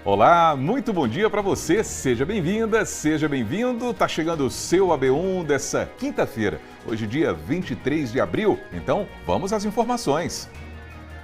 Olá, muito bom dia para você, seja bem-vinda, seja bem-vindo. Tá chegando o seu AB1 dessa quinta-feira, hoje dia 23 de abril, então vamos às informações.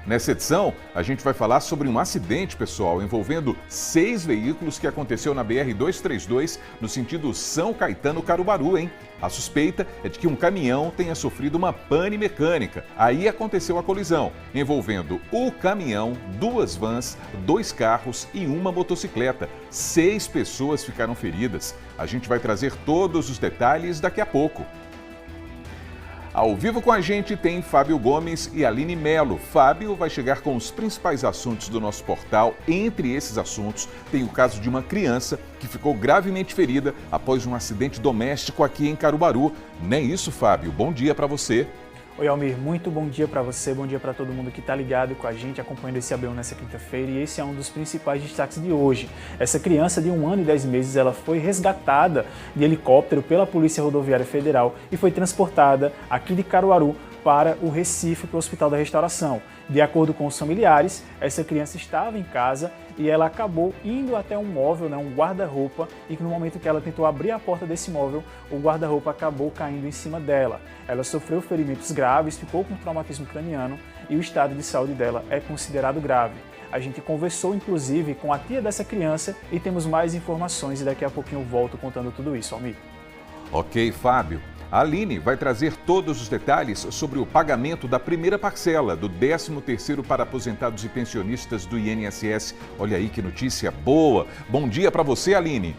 Nessa edição, a gente vai falar sobre um acidente, pessoal, envolvendo 6 veículos que aconteceu na BR-232, no sentido São Caetano-Caruaru, hein? A suspeita é de que um caminhão tenha sofrido uma pane mecânica. Aí aconteceu a colisão, envolvendo o caminhão, 2 vans, 2 carros e uma motocicleta. 6 pessoas ficaram feridas. A gente vai trazer todos os detalhes daqui a pouco. Ao vivo com a gente tem Fábio Gomes e Aline Melo. Fábio vai chegar com os principais assuntos do nosso portal. Entre esses assuntos, tem o caso de uma criança que ficou gravemente ferida após um acidente doméstico aqui em Caruaru. Não é isso, Fábio? Bom dia para você. Oi, Almir, muito bom dia para você, bom dia para todo mundo que está ligado com a gente, acompanhando esse AB1 nessa quinta-feira, e esse é um dos principais destaques de hoje. Essa criança de 1 ano e 10 meses, ela foi resgatada de helicóptero pela Polícia Rodoviária Federal e foi transportada aqui de Caruaru para o Recife, para o Hospital da Restauração. De acordo com os familiares, essa criança estava em casa e ela acabou indo até um móvel, um guarda-roupa, e no momento que ela tentou abrir a porta desse móvel, o guarda-roupa acabou caindo em cima dela. Ela sofreu ferimentos graves, ficou com traumatismo craniano e o estado de saúde dela é considerado grave. A gente conversou, inclusive, com a tia dessa criança e temos mais informações e daqui a pouquinho eu volto contando tudo isso, Almir. Ok, Fábio. A Aline vai trazer todos os detalhes sobre o pagamento da primeira parcela do 13º para aposentados e pensionistas do INSS. Olha aí que notícia boa. Bom dia para você, Aline.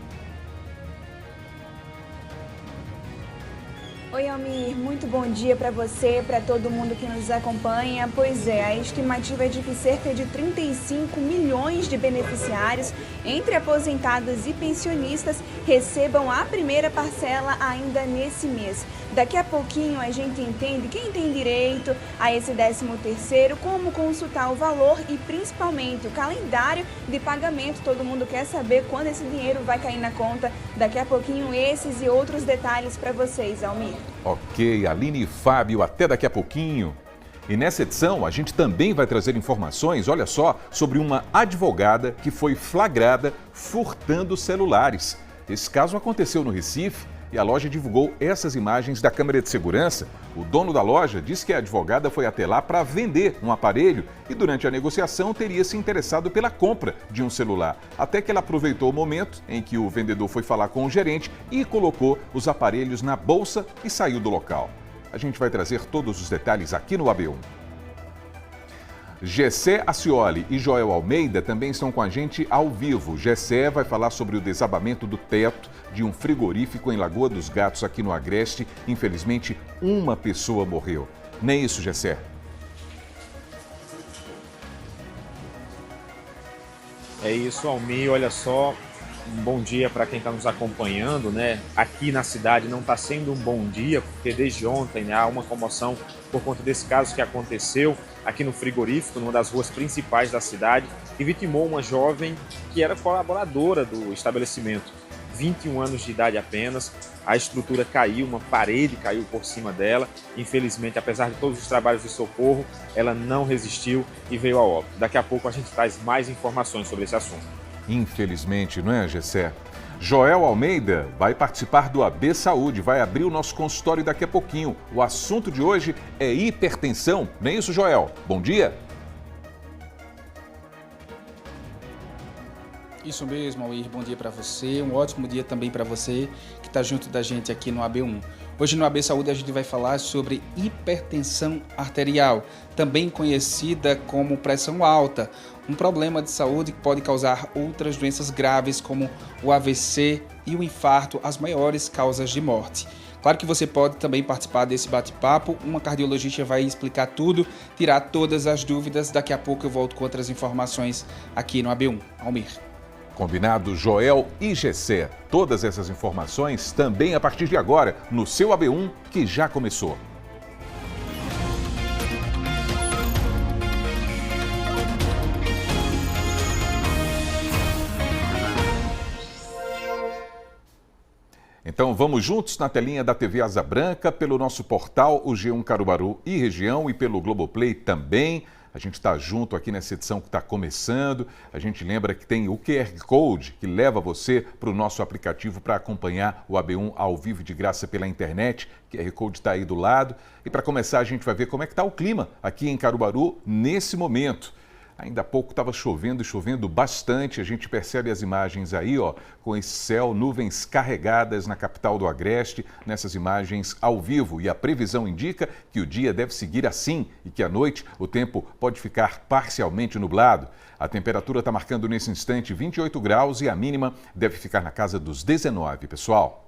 Oi, Almir, muito bom dia para você, para todo mundo que nos acompanha. Pois é, a estimativa é de que cerca de 35 milhões de beneficiários, entre aposentados e pensionistas, recebam a primeira parcela ainda nesse mês. Daqui a pouquinho a gente entende quem tem direito a esse 13º, como consultar o valor e principalmente o calendário de pagamento. Todo mundo quer saber quando esse dinheiro vai cair na conta. Daqui a pouquinho esses e outros detalhes para vocês, Almir. Ok, Aline e Fábio, até daqui a pouquinho. E nessa edição, a gente também vai trazer informações, olha só, sobre uma advogada que foi flagrada furtando celulares. Esse caso aconteceu no Recife e a loja divulgou essas imagens da câmera de segurança. O dono da loja disse que a advogada foi até lá para vender um aparelho e durante a negociação teria se interessado pela compra de um celular. Até que ela aproveitou o momento em que o vendedor foi falar com o gerente e colocou os aparelhos na bolsa e saiu do local. A gente vai trazer todos os detalhes aqui no AB1. Gessé Acioli e Joel Almeida também estão com a gente ao vivo. Gessé vai falar sobre o desabamento do teto de um frigorífico em Lagoa dos Gatos, aqui no Agreste. Infelizmente, uma pessoa morreu. Não é isso, Gessé? É isso, Almir. Olha só, um bom dia para quem está nos acompanhando, né? Aqui na cidade não está sendo um bom dia, porque desde ontem há uma comoção por conta desse caso que aconteceu aqui no frigorífico, numa das ruas principais da cidade, e vitimou uma jovem que era colaboradora do estabelecimento. 21 anos de idade apenas, a estrutura caiu, uma parede caiu por cima dela. Infelizmente, apesar de todos os trabalhos de socorro, ela não resistiu e veio a óbito. Daqui a pouco a gente traz mais informações sobre esse assunto. Infelizmente, não é, Gessé? Joel Almeida vai participar do AB Saúde, vai abrir o nosso consultório daqui a pouquinho. O assunto de hoje é hipertensão, não é isso, Joel? Bom dia! Isso mesmo, Almir. Bom dia para você, um ótimo dia também para você que está junto da gente aqui no AB1. Hoje no AB Saúde a gente vai falar sobre hipertensão arterial, também conhecida como pressão alta, um problema de saúde que pode causar outras doenças graves como o AVC e o infarto, as maiores causas de morte. Claro que você pode também participar desse bate-papo, uma cardiologista vai explicar tudo, tirar todas as dúvidas. Daqui a pouco eu volto com outras informações aqui no AB1. Almir. Combinado, Joel e Gessé. Todas essas informações também a partir de agora, no seu AB1, que já começou. Então vamos juntos na telinha da TV Asa Branca, pelo nosso portal, o G1 Caruaru e região, e pelo Globoplay também. A gente está junto aqui nessa edição que está começando. A gente lembra que tem o QR Code que leva você para o nosso aplicativo para acompanhar o AB1 ao vivo de graça pela internet. O QR Code está aí do lado. E para começar, a gente vai ver como é que está o clima aqui em Caruaru nesse momento. Ainda há pouco estava chovendo e chovendo bastante. A gente percebe as imagens aí, ó, com esse céu, nuvens carregadas na capital do Agreste, nessas imagens ao vivo. E a previsão indica que o dia deve seguir assim e que à noite o tempo pode ficar parcialmente nublado. A temperatura está marcando nesse instante 28 graus e a mínima deve ficar na casa dos 19, pessoal.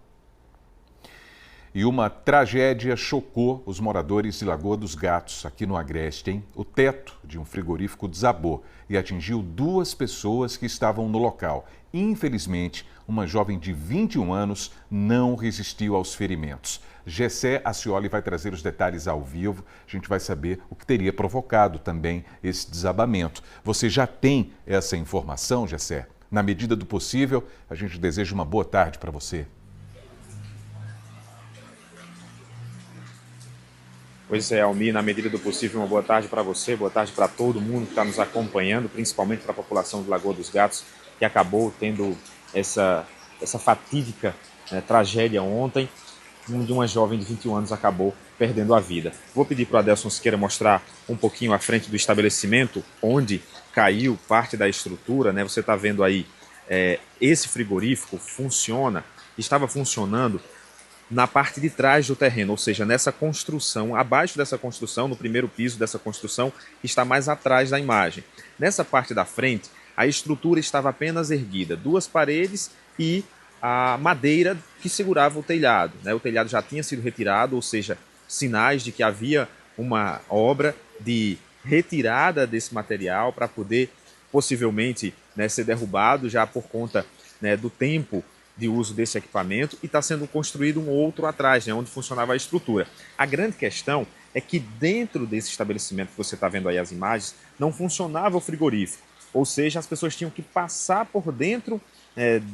E uma tragédia chocou os moradores de Lagoa dos Gatos, aqui no Agreste, hein? O teto de um frigorífico desabou e atingiu 2 pessoas que estavam no local. Infelizmente, uma jovem de 21 anos não resistiu aos ferimentos. Gessé Acioli vai trazer os detalhes ao vivo. A gente vai saber o que teria provocado também esse desabamento. Você já tem essa informação, Gessé? Na medida do possível, a gente deseja uma boa tarde para você. Pois é, Almir, na medida do possível, uma boa tarde para você, boa tarde para todo mundo que está nos acompanhando, principalmente para a população de Lagoa dos Gatos, que acabou tendo essa fatídica tragédia ontem, onde uma jovem de 21 anos acabou perdendo a vida. Vou pedir para o Adelson Siqueira mostrar um pouquinho à frente do estabelecimento, onde caiu parte da estrutura, né? Você está vendo aí, esse frigorífico estava funcionando na parte de trás do terreno, ou seja, nessa construção, abaixo dessa construção, no primeiro piso dessa construção, que está mais atrás da imagem. Nessa parte da frente, a estrutura estava apenas erguida, 2 paredes e a madeira que segurava o telhado, né? O telhado já tinha sido retirado, ou seja, sinais de que havia uma obra de retirada desse material para poder possivelmente, né, ser derrubado já por conta, né, do tempo de uso desse equipamento, e está sendo construído um outro atrás, né, onde funcionava a estrutura. A grande questão é que dentro desse estabelecimento que você está vendo aí as imagens, não funcionava o frigorífico, ou seja, as pessoas tinham que passar por dentro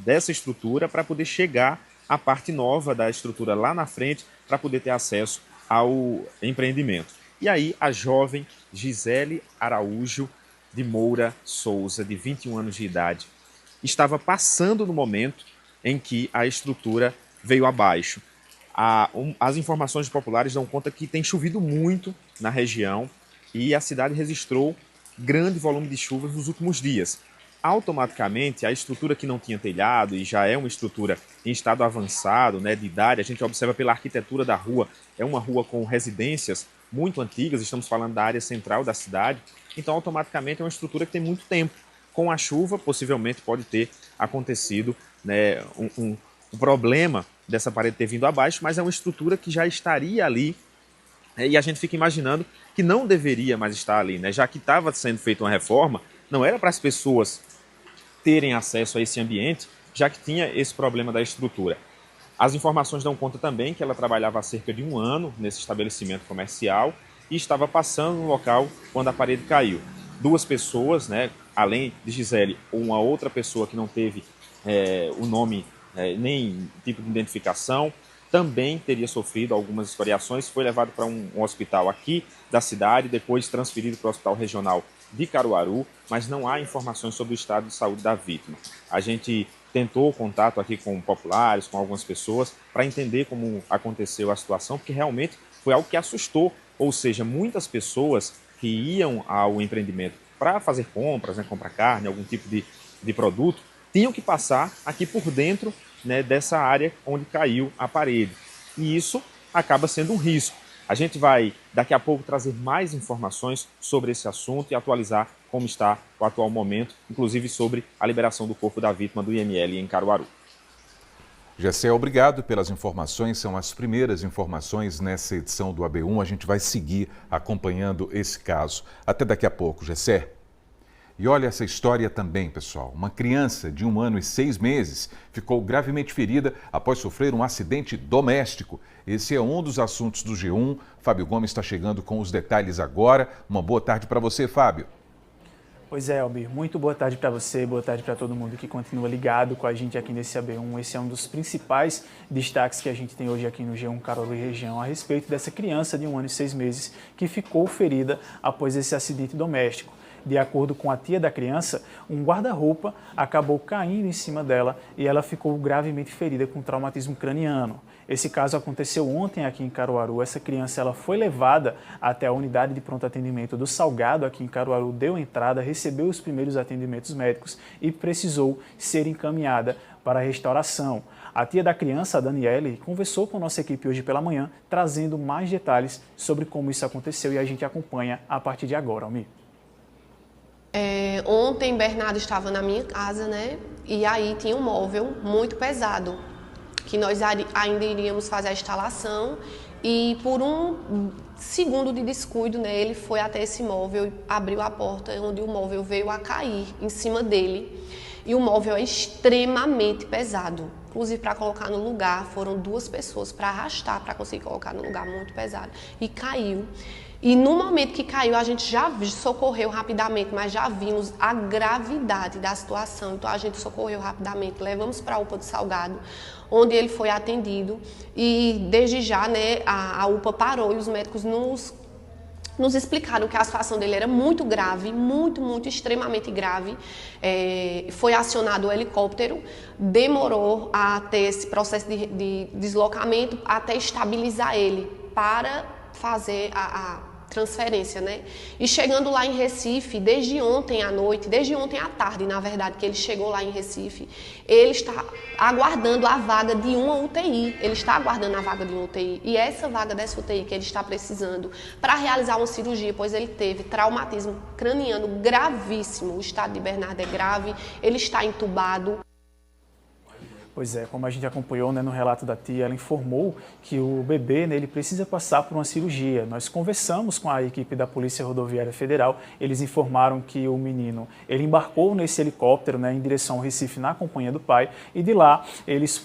dessa estrutura para poder chegar à parte nova da estrutura lá na frente, para poder ter acesso ao empreendimento. E aí a jovem Gisele Araújo de Moura Souza, de 21 anos de idade, estava passando no momento em que a estrutura veio abaixo. As informações populares dão conta que tem chovido muito na região e a cidade registrou grande volume de chuvas nos últimos dias. Automaticamente, a estrutura que não tinha telhado e já é uma estrutura em estado avançado, né, de idade, a gente observa pela arquitetura da rua, é uma rua com residências muito antigas, estamos falando da área central da cidade, então automaticamente é uma estrutura que tem muito tempo. Com a chuva, possivelmente pode ter acontecido, né, um problema dessa parede ter vindo abaixo, mas é uma estrutura que já estaria ali, e a gente fica imaginando que não deveria mais estar ali, né, já que estava sendo feita uma reforma, não era para as pessoas terem acesso a esse ambiente, já que tinha esse problema da estrutura. As informações dão conta também que ela trabalhava há cerca de 1 ano nesse estabelecimento comercial e estava passando no local quando a parede caiu. 2 pessoas, né, além de Gisele, uma outra pessoa que não teve o nome nem tipo de identificação, também teria sofrido algumas escoriações, foi levado para um hospital aqui da cidade, depois transferido para o Hospital Regional de Caruaru, mas não há informações sobre o estado de saúde da vítima. A gente tentou contato aqui com populares, com algumas pessoas, para entender como aconteceu a situação, porque realmente foi algo que assustou, ou seja, muitas pessoas que iam ao empreendimento para fazer compras, né, comprar carne, algum tipo de produto, tinham que passar aqui por dentro, né, dessa área onde caiu a parede. E isso acaba sendo um risco. A gente vai, daqui a pouco, trazer mais informações sobre esse assunto e atualizar como está o atual momento, inclusive sobre a liberação do corpo da vítima do IML em Caruaru. Gessé, obrigado pelas informações, são as primeiras informações nessa edição do AB1. A gente vai seguir acompanhando esse caso. Até daqui a pouco, Gessé. E olha essa história também, pessoal. Uma criança de 1 ano e 6 meses ficou gravemente ferida após sofrer um acidente doméstico. Esse é um dos assuntos do G1. Fábio Gomes está chegando com os detalhes agora. Uma boa tarde para você, Fábio. Pois é, Albir, muito boa tarde para você, boa tarde para todo mundo que continua ligado com a gente aqui nesse AB1. Esse é um dos principais destaques que a gente tem hoje aqui no G1 Caruaru e região a respeito dessa criança de 1 ano e 6 meses que ficou ferida após esse acidente doméstico. De acordo com a tia da criança, um guarda-roupa acabou caindo em cima dela e ela ficou gravemente ferida com traumatismo craniano. Esse caso aconteceu ontem aqui em Caruaru. Essa criança ela foi levada até a unidade de pronto atendimento do Salgado aqui em Caruaru, deu entrada, recebeu os primeiros atendimentos médicos e precisou ser encaminhada para a restauração. A tia da criança, a Daniele, conversou com a nossa equipe hoje pela manhã, trazendo mais detalhes sobre como isso aconteceu e a gente acompanha a partir de agora, Almir. Ontem Bernardo estava na minha casa, né? E aí tinha um móvel muito pesado, que nós ainda iríamos fazer a instalação e por um segundo de descuido, né, ele foi até esse móvel e abriu a porta onde o móvel veio a cair em cima dele. E o móvel é extremamente pesado. Inclusive, para colocar no lugar, foram 2 pessoas para arrastar, para conseguir colocar no lugar muito pesado. E caiu. E no momento que caiu, a gente já socorreu rapidamente, mas já vimos a gravidade da situação. Então, a gente socorreu rapidamente, levamos para a UPA do Salgado, onde ele foi atendido. E desde já, né, a UPA parou e os médicos nos explicaram que a situação dele era muito grave, muito, extremamente grave. Foi acionado o helicóptero, demorou a ter esse processo de deslocamento até estabilizar ele para fazer a transferência, né? E chegando lá em Recife, desde ontem à noite, desde ontem à tarde, na verdade, que ele chegou lá em Recife, ele está aguardando a vaga de uma UTI, ele está aguardando a vaga de uma UTI, e essa vaga dessa UTI que ele está precisando para realizar uma cirurgia, pois ele teve traumatismo craniano gravíssimo, o estado de Bernardo é grave, ele está entubado. Pois é, como a gente acompanhou, né, no relato da tia, ela informou que o bebê, né, ele precisa passar por uma cirurgia. Nós conversamos com a equipe da Polícia Rodoviária Federal, eles informaram que o menino ele embarcou nesse helicóptero, né, em direção ao Recife na companhia do pai e de lá eles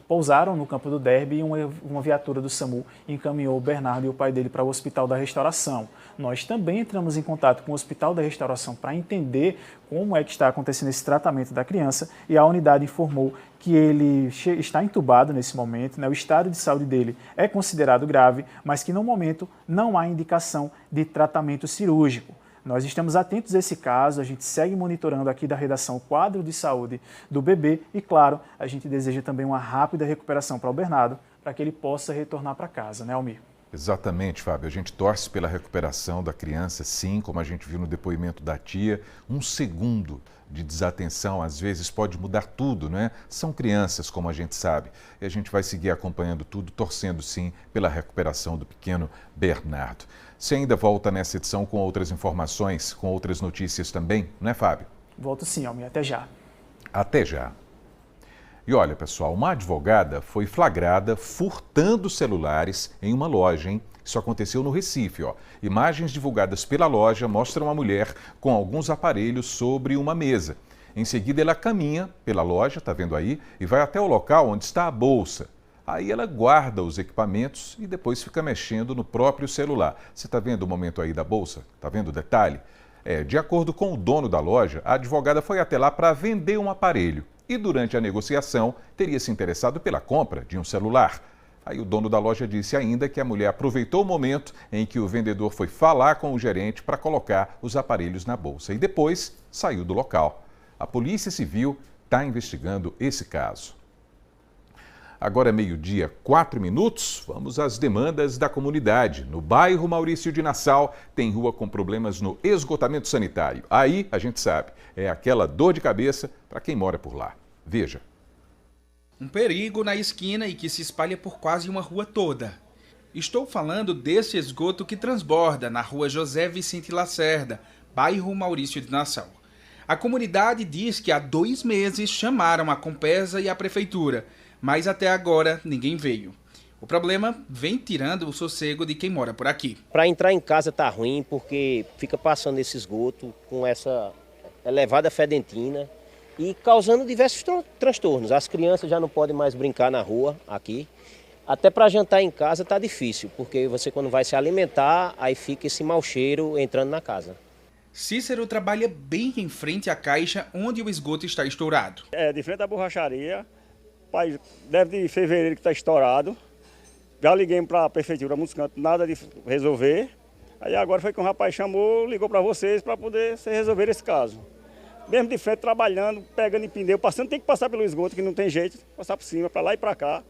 pousaram no Campo do Derby e uma viatura do SAMU encaminhou o Bernardo e o pai dele para o Hospital da Restauração. Nós também entramos em contato com o Hospital da Restauração para entender como é que está acontecendo esse tratamento da criança e a unidade informou que ele está entubado nesse momento, né? O estado de saúde dele é considerado grave, mas que no momento não há indicação de tratamento cirúrgico. Nós estamos atentos a esse caso, a gente segue monitorando aqui da redação o quadro de saúde do bebê e, claro, a gente deseja também uma rápida recuperação para o Bernardo, para que ele possa retornar para casa, né, Almir? Exatamente, Fábio. A gente torce pela recuperação da criança, sim, como a gente viu no depoimento da tia. Um segundo de desatenção, às vezes, pode mudar tudo, não é? São crianças, como a gente sabe. E a gente vai seguir acompanhando tudo, torcendo, sim, pela recuperação do pequeno Bernardo. Você ainda volta nessa edição com outras informações, com outras notícias também, não é, Fábio? Volto sim, Almir. Até já. Até já. E olha, pessoal, uma advogada foi flagrada furtando celulares em uma loja, hein? Isso aconteceu no Recife, ó. Imagens divulgadas pela loja mostram a mulher com alguns aparelhos sobre uma mesa. Em seguida, ela caminha pela loja, tá vendo aí, e vai até o local onde está a bolsa. Aí ela guarda os equipamentos e depois fica mexendo no próprio celular. Você está vendo o momento aí da bolsa? Está vendo o detalhe? De acordo com o dono da loja, a advogada foi até lá para vender um aparelho. E durante a negociação, teria se interessado pela compra de um celular. Aí o dono da loja disse ainda que a mulher aproveitou o momento em que o vendedor foi falar com o gerente para colocar os aparelhos na bolsa e depois saiu do local. A Polícia Civil está investigando esse caso. Agora é 12:04, vamos às demandas da comunidade. No bairro Maurício de Nassau, tem rua com problemas no esgotamento sanitário. Aí, a gente sabe, é aquela dor de cabeça para quem mora por lá. Veja. Um perigo na esquina e que se espalha por quase uma rua toda. Estou falando desse esgoto que transborda na rua José Vicente Lacerda, bairro Maurício de Nassau. A comunidade diz que há 2 meses chamaram a Compesa e a prefeitura, mas até agora ninguém veio. O problema vem tirando o sossego de quem mora por aqui. Para entrar em casa tá ruim porque fica passando esse esgoto com essa elevada fedentina e causando diversos transtornos. As crianças já não podem mais brincar na rua aqui. Até para jantar em casa tá difícil, porque você quando vai se alimentar, aí fica esse mau cheiro entrando na casa. Cícero trabalha bem em frente à caixa onde o esgoto está estourado. É, de frente à borracharia, pai, deve de fevereiro que está estourado. Já liguei para a prefeitura, muitos cantos, nada de resolver. Aí agora foi que um rapaz chamou, ligou para vocês para poder resolver esse caso. Mesmo de frente, trabalhando, pegando em pneu, passando, tem que passar pelo esgoto, que não tem jeito, passar por cima, para lá e para cá.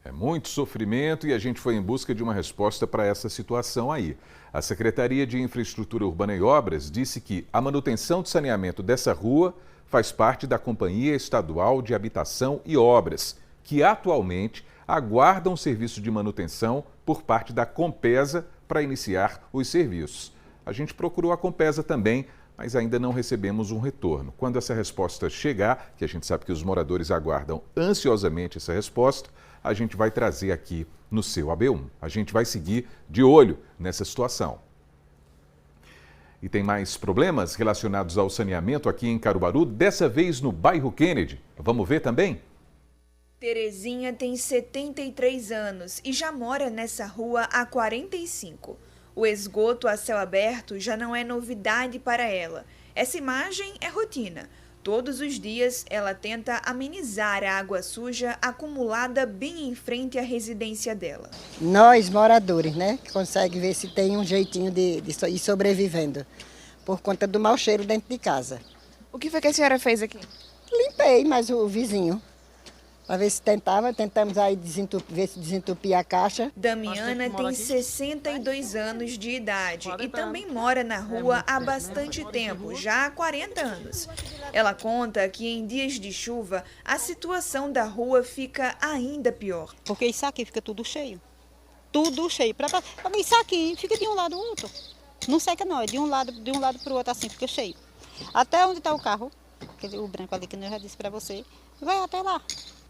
É muito sofrimento e a gente foi em busca de uma resposta para essa situação aí. A Secretaria de Infraestrutura Urbana e Obras disse que a manutenção de saneamento dessa rua faz parte da Companhia Estadual de Habitação e Obras, que atualmente aguarda um serviço de manutenção por parte da Compesa para iniciar os serviços. A gente procurou a Compesa também, mas ainda não recebemos um retorno. Quando essa resposta chegar, que a gente sabe que os moradores aguardam ansiosamente essa resposta, a gente vai trazer aqui no seu AB1. A gente vai seguir de olho nessa situação. E tem mais problemas relacionados ao saneamento aqui em Caruaru, dessa vez no bairro Kennedy. Vamos ver também? Terezinha tem 73 anos e já mora nessa rua há 45. O esgoto a céu aberto já não é novidade para ela. Essa imagem é rotina. Todos os dias, ela tenta amenizar a água suja acumulada bem em frente à residência dela. Nós, moradores, né, que conseguem ver se tem um jeitinho de ir sobrevivendo, por conta do mau cheiro dentro de casa. O que foi que a senhora fez aqui? Limpei, mas o vizinho, para ver se tentamos aí ver se desentupir a caixa. Damiana tem 62 anos de idade e também mora na rua há bastante tempo, já há 40 anos. Ela conta que em dias de chuva, a situação da rua fica ainda pior. Porque isso aqui fica tudo cheio. Tudo cheio. Isso aqui fica de um lado ao outro. Não seca não, é de um lado para o outro assim, fica cheio. Até onde está o carro, o branco ali que eu já disse para você, vai até lá.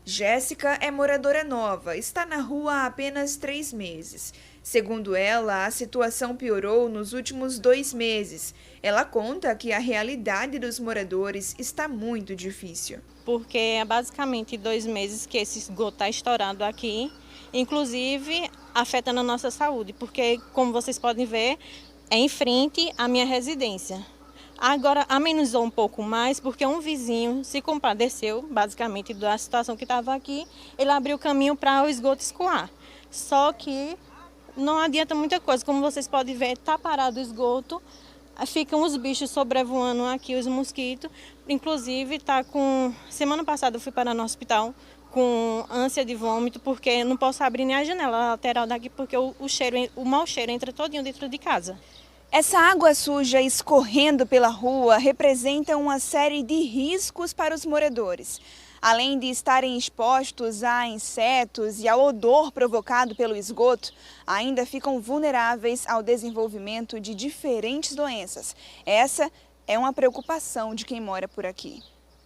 Jéssica é moradora nova, está na rua há apenas 3 meses. Segundo ela, a situação piorou nos últimos 2 meses. Ela conta que a realidade dos moradores está muito difícil. Porque é basicamente 2 meses que esse esgoto está estourando aqui, inclusive afetando a nossa saúde, porque, como vocês podem ver, é em frente à minha residência. Agora amenizou um pouco mais porque um vizinho se compadeceu, basicamente, da situação que estava aqui. Ele abriu caminho para o esgoto escoar. Só que não adianta muita coisa. Como vocês podem ver, está parado o esgoto, ficam os bichos sobrevoando aqui, os mosquitos. Inclusive, semana passada eu fui parar no hospital com ânsia de vômito, porque não posso abrir nem a janela lateral daqui, porque o mau cheiro entra todinho dentro de casa. Essa água suja escorrendo pela rua representa uma série de riscos para os moradores. Além de estarem expostos a insetos e ao odor provocado pelo esgoto, ainda ficam vulneráveis ao desenvolvimento de diferentes doenças. Essa é uma preocupação de quem mora por aqui.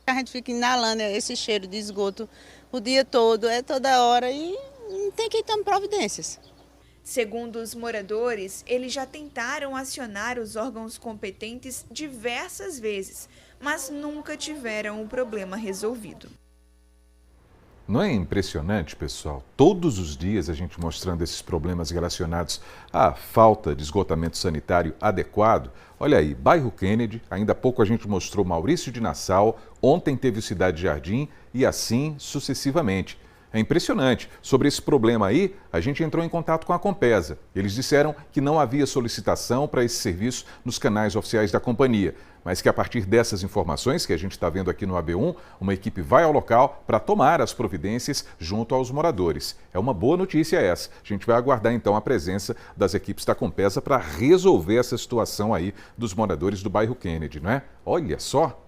A gente fica inalando esse cheiro de esgoto o dia todo, toda hora, e tem que ir tomando providências. Segundo os moradores, eles já tentaram acionar os órgãos competentes diversas vezes, mas nunca tiveram o problema resolvido. Não é impressionante, pessoal? Todos os dias a gente mostrando esses problemas relacionados à falta de esgotamento sanitário adequado. Olha aí, bairro Kennedy, ainda há pouco a gente mostrou Maurício de Nassau, ontem teve o Cidade Jardim e assim sucessivamente. É impressionante. Sobre esse problema aí, a gente entrou em contato com a Compesa. Eles disseram que não havia solicitação para esse serviço nos canais oficiais da companhia, mas que a partir dessas informações que a gente está vendo aqui no AB1, uma equipe vai ao local para tomar as providências junto aos moradores. É uma boa notícia essa. A gente vai aguardar então a presença das equipes da Compesa para resolver essa situação aí dos moradores do bairro Kennedy, não é? Olha só.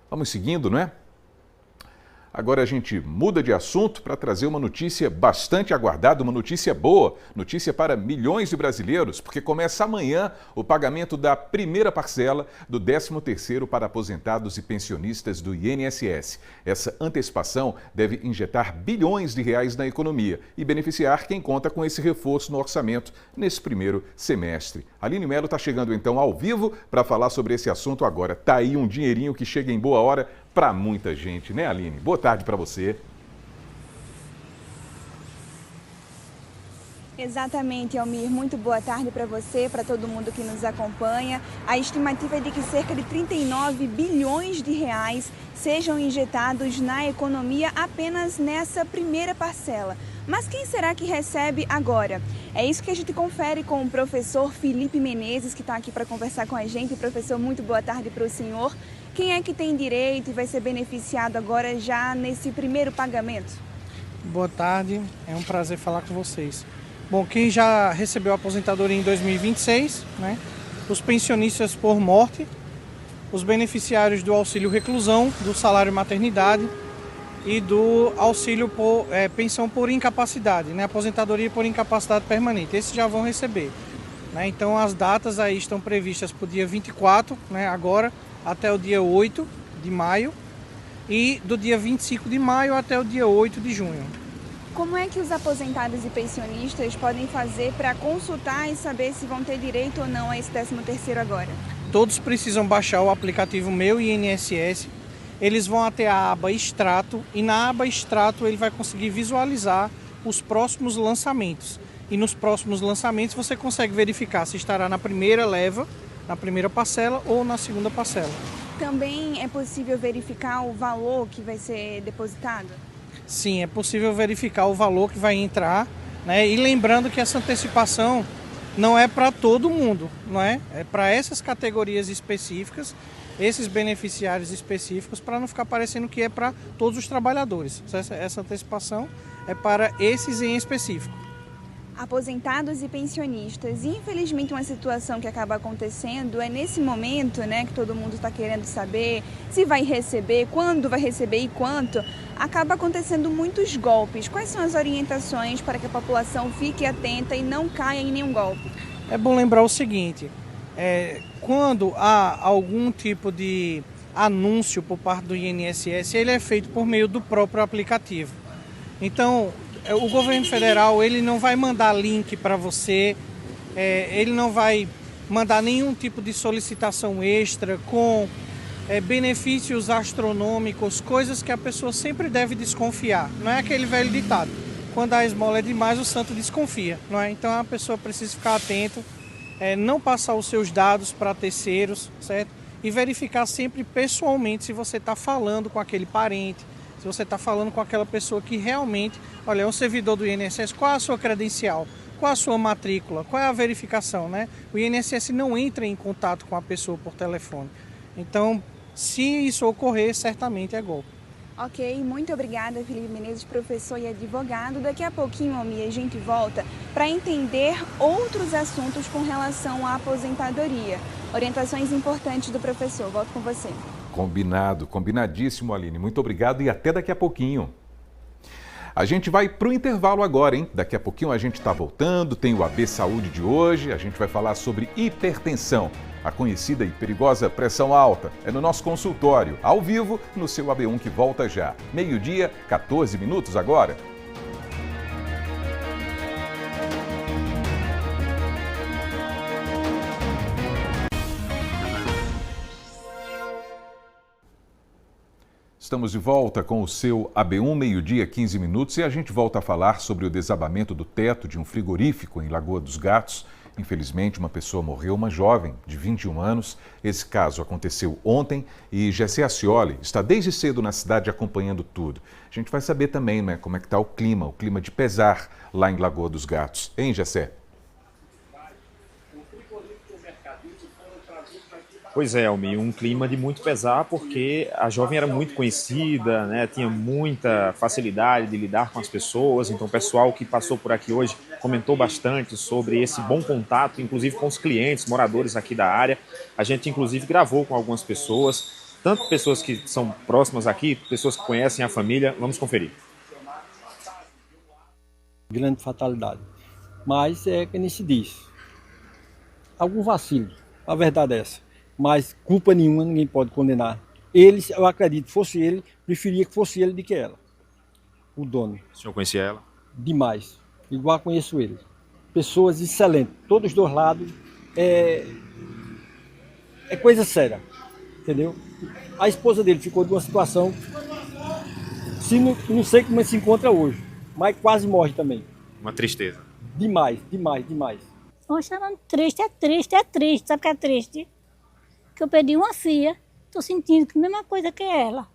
Vamos seguindo, não é? Agora a gente muda de assunto para trazer uma notícia bastante aguardada, uma notícia boa, notícia para milhões de brasileiros, porque começa amanhã o pagamento da primeira parcela do 13º para aposentados e pensionistas do INSS. Essa antecipação deve injetar bilhões de reais na economia e beneficiar quem conta com esse reforço no orçamento nesse primeiro semestre. Aline Mello está chegando então ao vivo para falar sobre esse assunto agora. Tá aí um dinheirinho que chega em boa hora para muita gente, né, Aline? Boa tarde para você. Exatamente, Almir. Muito boa tarde para você, para todo mundo que nos acompanha. A estimativa é de que cerca de 39 bilhões de reais sejam injetados na economia apenas nessa primeira parcela. Mas quem será que recebe agora? É isso que a gente confere com o professor Felipe Menezes, que está aqui para conversar com a gente. Professor, muito boa tarde para o senhor. Quem é que tem direito e vai ser beneficiado agora já nesse primeiro pagamento? Boa tarde, é um prazer falar com vocês. Bom, quem já recebeu a aposentadoria em 2026, né? Os pensionistas por morte, os beneficiários do auxílio reclusão, do salário maternidade e do auxílio por pensão por incapacidade, né? Aposentadoria por incapacidade permanente. Esses já vão receber, né? Então as datas aí estão previstas para o dia 24, né? Agora até o dia 8 de maio e do dia 25 de maio até o dia 8 de junho. Como é que os aposentados e pensionistas podem fazer para consultar e saber se vão ter direito ou não a esse 13º agora? Todos precisam baixar o aplicativo Meu INSS. Eles vão até a aba Extrato e na aba Extrato ele vai conseguir visualizar os próximos lançamentos. E nos próximos lançamentos você consegue verificar se estará na primeira leva, na primeira parcela ou na segunda parcela. Também é possível verificar o valor que vai ser depositado? Sim, é possível verificar o valor que vai entrar, né? E lembrando que essa antecipação não é para todo mundo, não é? É para essas categorias específicas, esses beneficiários específicos, para não ficar parecendo que é para todos os trabalhadores. Essa antecipação é para esses em específico. Aposentados e pensionistas. E infelizmente uma situação que acaba acontecendo é nesse momento, né, que todo mundo está querendo saber se vai receber, quando vai receber e quanto, acaba acontecendo muitos golpes. Quais são as orientações para que a população fique atenta e não caia em nenhum golpe? É bom lembrar o seguinte, quando há algum tipo de anúncio por parte do INSS, ele é feito por meio do próprio aplicativo. Então, o governo federal ele não vai mandar link para você, ele não vai mandar nenhum tipo de solicitação extra com benefícios astronômicos, coisas que a pessoa sempre deve desconfiar. Não é aquele velho ditado, quando a esmola é demais o santo desconfia, não é? Então a pessoa precisa ficar atenta, não passar os seus dados para terceiros, certo? E verificar sempre pessoalmente se você está falando com aquele parente, se você está falando com aquela pessoa que realmente, olha, é um servidor do INSS, qual é a sua credencial, qual é a sua matrícula, qual é a verificação, né? O INSS não entra em contato com a pessoa por telefone. Então, se isso ocorrer, certamente é golpe. Ok, muito obrigada, Felipe Menezes, professor e advogado. Daqui a pouquinho, Almir, a gente volta para entender outros assuntos com relação à aposentadoria. Orientações importantes do professor. Volto com você. Combinado, combinadíssimo, Aline. Muito obrigado e até daqui a pouquinho. A gente vai para o intervalo agora, hein? Daqui a pouquinho a gente está voltando, tem o AB Saúde de hoje, a gente vai falar sobre hipertensão, a conhecida e perigosa pressão alta. É no nosso consultório, ao vivo, no seu AB1 que volta já. 12h, 14 minutos agora. Estamos de volta com o seu AB1, 12h, 15 minutos, e a gente volta a falar sobre o desabamento do teto de um frigorífico em Lagoa dos Gatos. Infelizmente, uma pessoa morreu, uma jovem de 21 anos. Esse caso aconteceu ontem e Gessé Ascioli está desde cedo na cidade acompanhando tudo. A gente vai saber também, né, como é que está o clima de pesar lá em Lagoa dos Gatos. Hein, Gessé? Pois é, Almir, um clima de muito pesar, porque a jovem era muito conhecida, né, tinha muita facilidade de lidar com as pessoas, então o pessoal que passou por aqui hoje comentou bastante sobre esse bom contato, inclusive com os clientes, moradores aqui da área. A gente, inclusive, gravou com algumas pessoas, tanto pessoas que são próximas aqui, pessoas que conhecem a família. Vamos conferir. Grande fatalidade. Mas é que nem se diz, algum vacilo, a verdade é essa. Mas culpa nenhuma, ninguém pode condenar. Ele, eu acredito, fosse ele, preferia que fosse ele do que ela, o dono. O senhor conhecia ela? Demais, igual conheço ele. Pessoas excelentes, todos os dois lados, é coisa séria, entendeu? A esposa dele ficou de uma situação, não sei como ele se encontra hoje, mas quase morre também. Uma tristeza. demais, demais, demais. Estou chamando triste, é triste, é triste. Sabe o que é triste? Que eu perdi uma filha, estou sentindo que a mesma coisa que ela.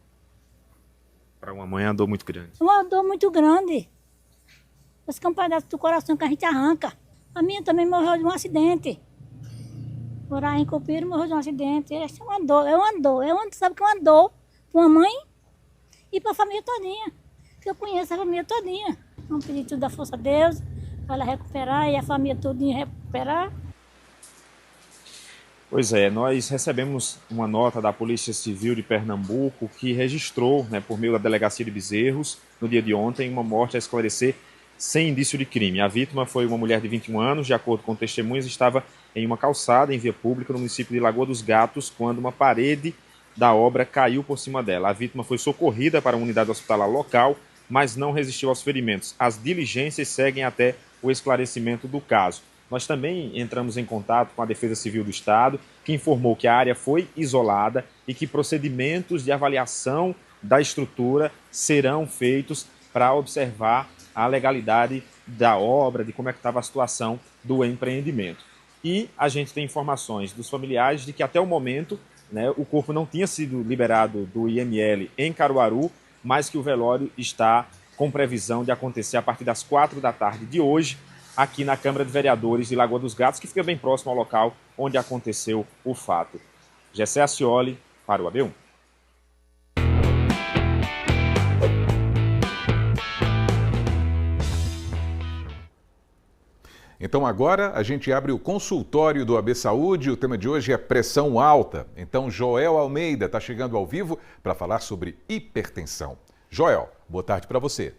Para uma mãe é uma dor muito grande. Uma dor muito grande. Esse é um pedaço do coração que a gente arranca. A minha também morreu de um acidente. Morar em Copiro morreu de um acidente. Essa é uma dor, sabe que é uma dor para uma mãe e para a família todinha. Que eu conheço a família todinha. Vamos pedir tudo da força de Deus, para ela recuperar e a família todinha recuperar. Pois é, nós recebemos uma nota da Polícia Civil de Pernambuco que registrou, por meio da Delegacia de Bezerros, no dia de ontem, uma morte a esclarecer sem indício de crime. A vítima foi uma mulher de 21 anos, de acordo com testemunhas, estava em uma calçada em via pública no município de Lagoa dos Gatos, quando uma parede da obra caiu por cima dela. A vítima foi socorrida para uma unidade hospitalar local, mas não resistiu aos ferimentos. As diligências seguem até o esclarecimento do caso. Nós também entramos em contato com a Defesa Civil do Estado, que informou que a área foi isolada e que procedimentos de avaliação da estrutura serão feitos para observar a legalidade da obra, de como é que estava a situação do empreendimento. E a gente tem informações dos familiares de que até o momento, o corpo não tinha sido liberado do IML em Caruaru, mas que o velório está com previsão de acontecer a partir das 4 da tarde de hoje, aqui na Câmara de Vereadores de Lagoa dos Gatos, que fica bem próximo ao local onde aconteceu o fato. Gessé Acioli, para o AB1. Então agora a gente abre o consultório do AB Saúde. O tema de hoje é pressão alta. Então Joel Almeida está chegando ao vivo para falar sobre hipertensão. Joel, boa tarde para você.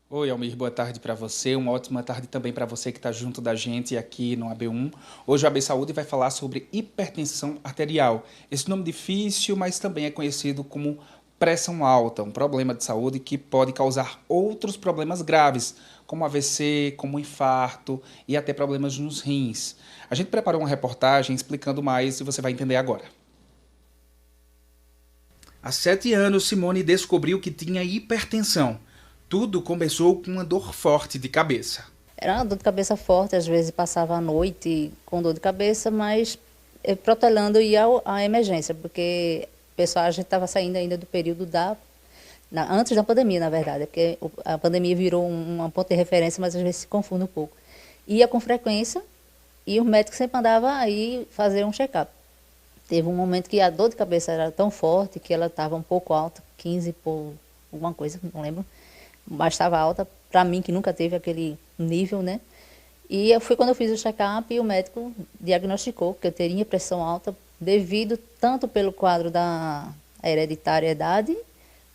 Oi, Almir, boa tarde para você. Uma ótima tarde também para você que está junto da gente aqui no AB1. Hoje o AB Saúde vai falar sobre hipertensão arterial. Esse nome difícil, mas também é conhecido como pressão alta, um problema de saúde que pode causar outros problemas graves, como AVC, como infarto e até problemas nos rins. A gente preparou uma reportagem explicando mais e você vai entender agora. Há 7 anos, Simone descobriu que tinha hipertensão. Tudo começou com uma dor forte de cabeça. Era uma dor de cabeça forte, às vezes passava a noite com dor de cabeça, mas protelando ia à emergência, porque pessoal, a gente estava saindo ainda do período antes da pandemia, na verdade, porque a pandemia virou uma ponto de referência, mas às vezes se confunde um pouco. Ia com frequência e o médico sempre mandava aí fazer um check-up. Teve um momento que a dor de cabeça era tão forte que ela estava um pouco alta, 15 por alguma coisa, não lembro, mas estava alta, para mim que nunca teve aquele nível, né? E foi quando eu fiz o check-up e o médico diagnosticou que eu teria pressão alta devido tanto pelo quadro da hereditariedade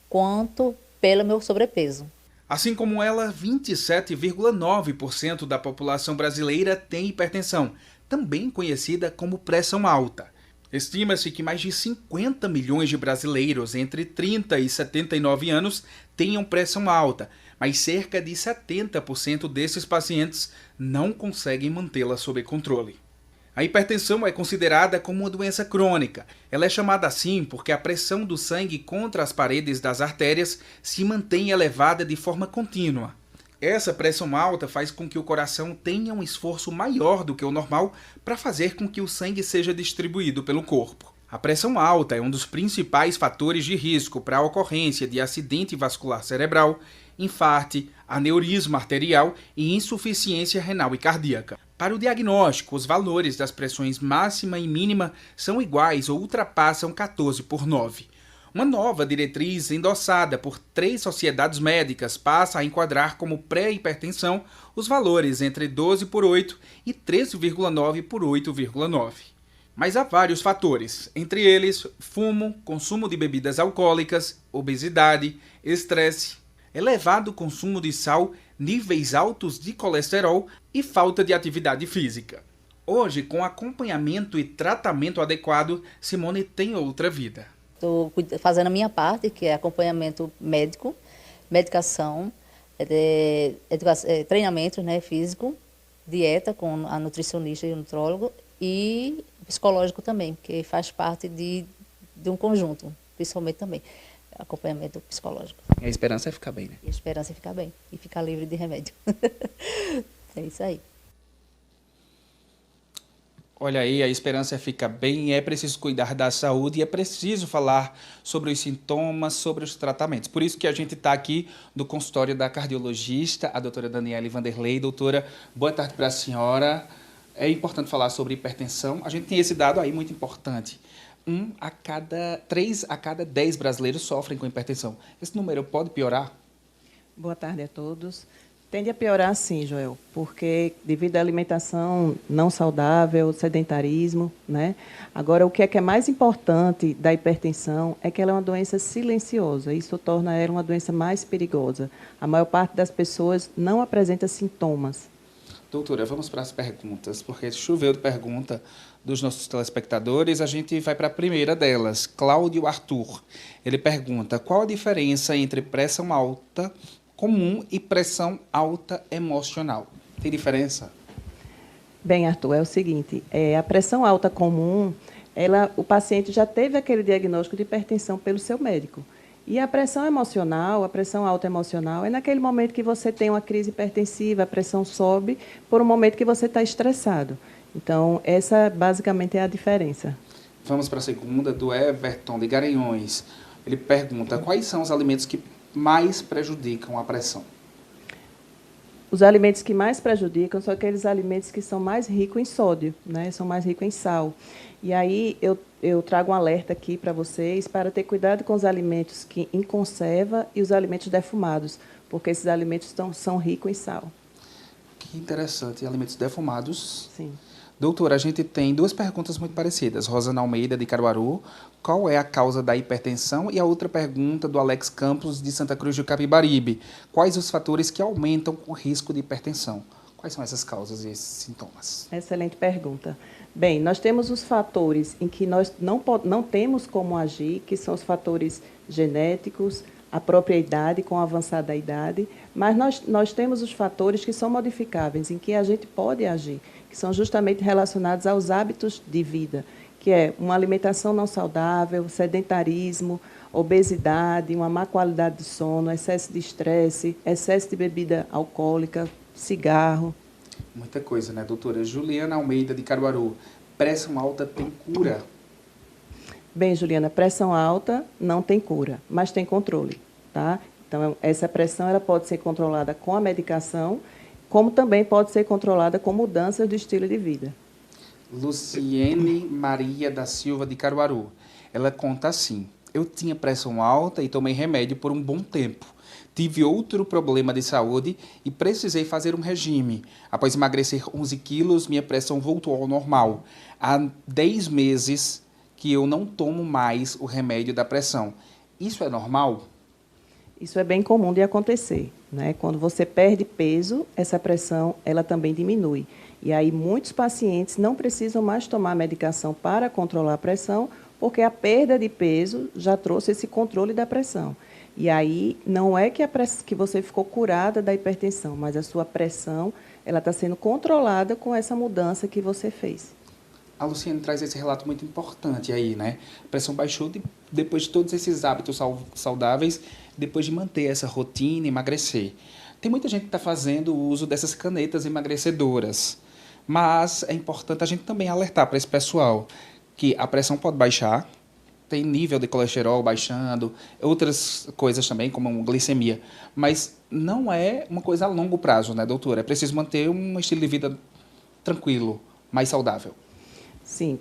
quanto pelo meu sobrepeso. Assim como ela, 27,9% da população brasileira tem hipertensão, também conhecida como pressão alta. Estima-se que mais de 50 milhões de brasileiros entre 30 e 79 anos tenham pressão alta, mas cerca de 70% desses pacientes não conseguem mantê-la sob controle. A hipertensão é considerada como uma doença crônica. Ela é chamada assim porque a pressão do sangue contra as paredes das artérias se mantém elevada de forma contínua. Essa pressão alta faz com que o coração tenha um esforço maior do que o normal para fazer com que o sangue seja distribuído pelo corpo. A pressão alta é um dos principais fatores de risco para a ocorrência de acidente vascular cerebral, infarto, aneurisma arterial e insuficiência renal e cardíaca. Para o diagnóstico, os valores das pressões máxima e mínima são iguais ou ultrapassam 14/9. Uma nova diretriz endossada por 3 sociedades médicas passa a enquadrar como pré-hipertensão os valores entre 12/8 e 13,9/8,9. Mas há vários fatores, entre eles fumo, consumo de bebidas alcoólicas, obesidade, estresse, elevado consumo de sal, níveis altos de colesterol e falta de atividade física. Hoje, com acompanhamento e tratamento adequado, Simone tem outra vida. Estou fazendo a minha parte, que é acompanhamento médico, medicação, treinamento, físico, dieta com a nutricionista e o nutrólogo e psicológico também, que faz parte de um conjunto, principalmente também. acompanhamento psicológico. E a esperança é ficar bem, né? E a esperança é ficar bem e ficar livre de remédio. É isso aí. Olha aí, a esperança fica bem, é preciso cuidar da saúde e é preciso falar sobre os sintomas, sobre os tratamentos. Por isso que a gente está aqui no consultório da cardiologista, a doutora Daniele Vanderlei. Doutora, boa tarde para a senhora. É importante falar sobre hipertensão. A gente tem esse dado aí muito importante. 3 a cada 10 brasileiros sofrem com hipertensão. Esse número pode piorar? Boa tarde a todos. Tende a piorar sim, Joel, porque devido à alimentação não saudável, sedentarismo, né? Agora, o que é mais importante da hipertensão é que ela é uma doença silenciosa. Isso torna ela uma doença mais perigosa. A maior parte das pessoas não apresenta sintomas. Doutora, vamos para as perguntas, porque choveu de pergunta dos nossos telespectadores. A gente vai para a primeira delas, Cláudio Arthur. Ele pergunta, qual a diferença entre pressão alta comum e pressão alta emocional? Tem diferença? Bem, Arthur, é o seguinte, a pressão alta comum, o paciente já teve aquele diagnóstico de hipertensão pelo seu médico. E a pressão emocional, a pressão alta emocional, é naquele momento que você tem uma crise hipertensiva, a pressão sobe por um momento que você está estressado. Então, essa basicamente é a diferença. Vamos para a segunda, do Everton de Garanhões. Ele pergunta, quais são os alimentos que mais prejudicam a pressão? Os alimentos que mais prejudicam são aqueles alimentos que são mais ricos em sódio, né? São mais ricos em sal. E aí eu trago um alerta aqui para vocês para ter cuidado com os alimentos em conserva e os alimentos defumados, porque esses alimentos são ricos em sal. Que interessante, alimentos defumados. Sim. Doutora, a gente tem duas perguntas muito parecidas. Rosana Almeida, de Caruaru, qual é a causa da hipertensão? E a outra pergunta do Alex Campos, de Santa Cruz do Capibaribe. Quais os fatores que aumentam o risco de hipertensão? Quais são essas causas e esses sintomas? Excelente pergunta. Bem, nós temos os fatores em que nós não temos como agir, que são os fatores genéticos, a própria idade, com a avançada idade, mas nós temos os fatores que são modificáveis, em que a gente pode agir, que são justamente relacionados aos hábitos de vida, que é uma alimentação não saudável, sedentarismo, obesidade, uma má qualidade de sono, excesso de estresse, excesso de bebida alcoólica, cigarro. Muita coisa, né, doutora? Juliana Almeida, de Caruaru, pressão alta tem cura? Bem, Juliana, pressão alta não tem cura, mas tem controle, tá? Então, essa pressão ela pode ser controlada com a medicação, como também pode ser controlada com mudanças do estilo de vida. Luciene Maria da Silva, de Caruaru. Ela conta assim, eu tinha pressão alta e tomei remédio por um bom tempo. Tive outro problema de saúde e precisei fazer um regime. Após emagrecer 11 quilos, minha pressão voltou ao normal. Há 10 meses que eu não tomo mais o remédio da pressão. Isso é normal? Isso é bem comum de acontecer, né? Quando você perde peso, essa pressão ela também diminui. E aí muitos pacientes não precisam mais tomar medicação para controlar a pressão, porque a perda de peso já trouxe esse controle da pressão. E aí não é que você ficou curada da hipertensão, mas a sua pressão ela está sendo controlada com essa mudança que você fez. A Luciane traz esse relato muito importante aí, né? A pressão baixou depois de todos esses hábitos saudáveis, depois de manter essa rotina e emagrecer. Tem muita gente que está fazendo o uso dessas canetas emagrecedoras, mas é importante a gente também alertar para esse pessoal que a pressão pode baixar, tem nível de colesterol baixando, outras coisas também, como glicemia, mas não é uma coisa a longo prazo, né, doutora? É preciso manter um estilo de vida tranquilo, mais saudável. Sim,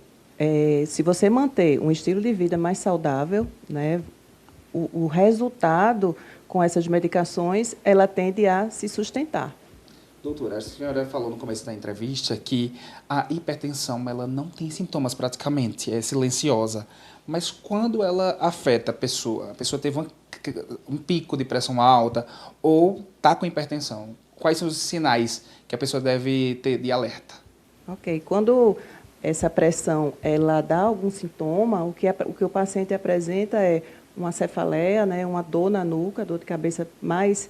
se você manter um estilo de vida mais saudável, né, o resultado com essas medicações, ela tende a se sustentar. Doutora, a senhora falou no começo da entrevista que a hipertensão ela não tem sintomas praticamente, é silenciosa. Mas quando ela afeta a pessoa teve um pico de pressão alta ou está com hipertensão, quais são os sinais que a pessoa deve ter de alerta? Ok, quando essa pressão ela dá algum sintoma, o que o paciente apresenta é uma cefaleia, né, uma dor na nuca, dor de cabeça mais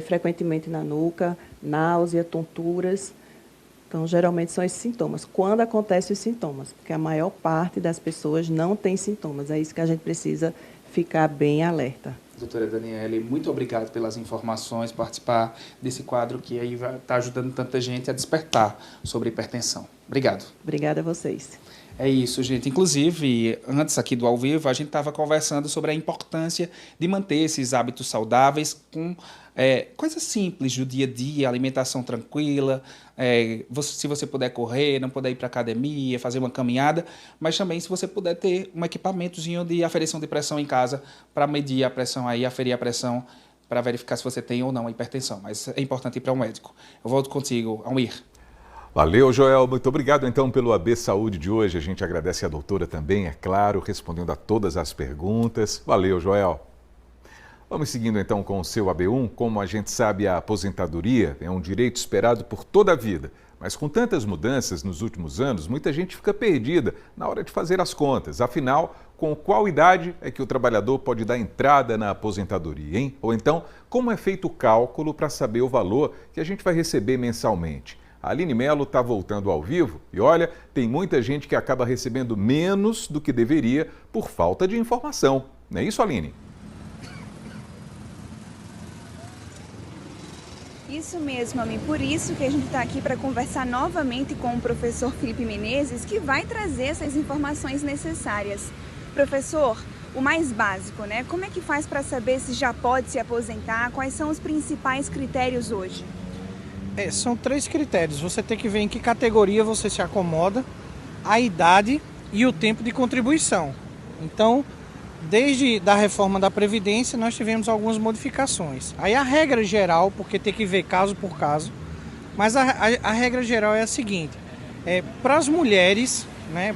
frequentemente na nuca, náusea, tonturas. Então, geralmente são esses sintomas. Quando acontecem os sintomas, porque a maior parte das pessoas não tem sintomas. É isso que a gente precisa ficar bem alerta. Doutora Daniele, muito obrigado pelas informações, participar desse quadro que aí vai estar ajudando tanta gente a despertar sobre hipertensão. Obrigado. Obrigada a vocês. É isso, gente. Inclusive, antes aqui do ao vivo, a gente estava conversando sobre a importância de manter esses hábitos saudáveis com coisas simples do dia a dia, alimentação tranquila, se você puder correr, não puder ir para a academia, fazer uma caminhada, mas também se você puder ter um equipamentozinho de aferição de pressão em casa para medir a pressão aí, aferir a pressão para verificar se você tem ou não a hipertensão. Mas é importante ir para um médico. Eu volto contigo, Almir. Valeu, Joel. Muito obrigado, então, pelo AB Saúde de hoje. A gente agradece a doutora também, é claro, respondendo a todas as perguntas. Valeu, Joel. Vamos seguindo, então, com o seu AB1. Como a gente sabe, a aposentadoria é um direito esperado por toda a vida. Mas com tantas mudanças nos últimos anos, muita gente fica perdida na hora de fazer as contas. Afinal, com qual idade é que o trabalhador pode dar entrada na aposentadoria, hein? Ou então, como é feito o cálculo para saber o valor que a gente vai receber mensalmente? A Aline Mello está voltando ao vivo e olha, tem muita gente que acaba recebendo menos do que deveria por falta de informação. Não é isso, Aline? Isso mesmo, Ami. Por isso que a gente está aqui para conversar novamente com o professor Felipe Menezes, que vai trazer essas informações necessárias. Professor, o mais básico, né? Como é que faz para saber se já pode se aposentar? Quais são os principais critérios hoje? São 3 critérios. Você tem que ver em que categoria você se acomoda, a idade e o tempo de contribuição. Então, desde a reforma da Previdência, nós tivemos algumas modificações. Aí a regra geral, porque tem que ver caso por caso, mas a regra geral é a seguinte: para as mulheres, né,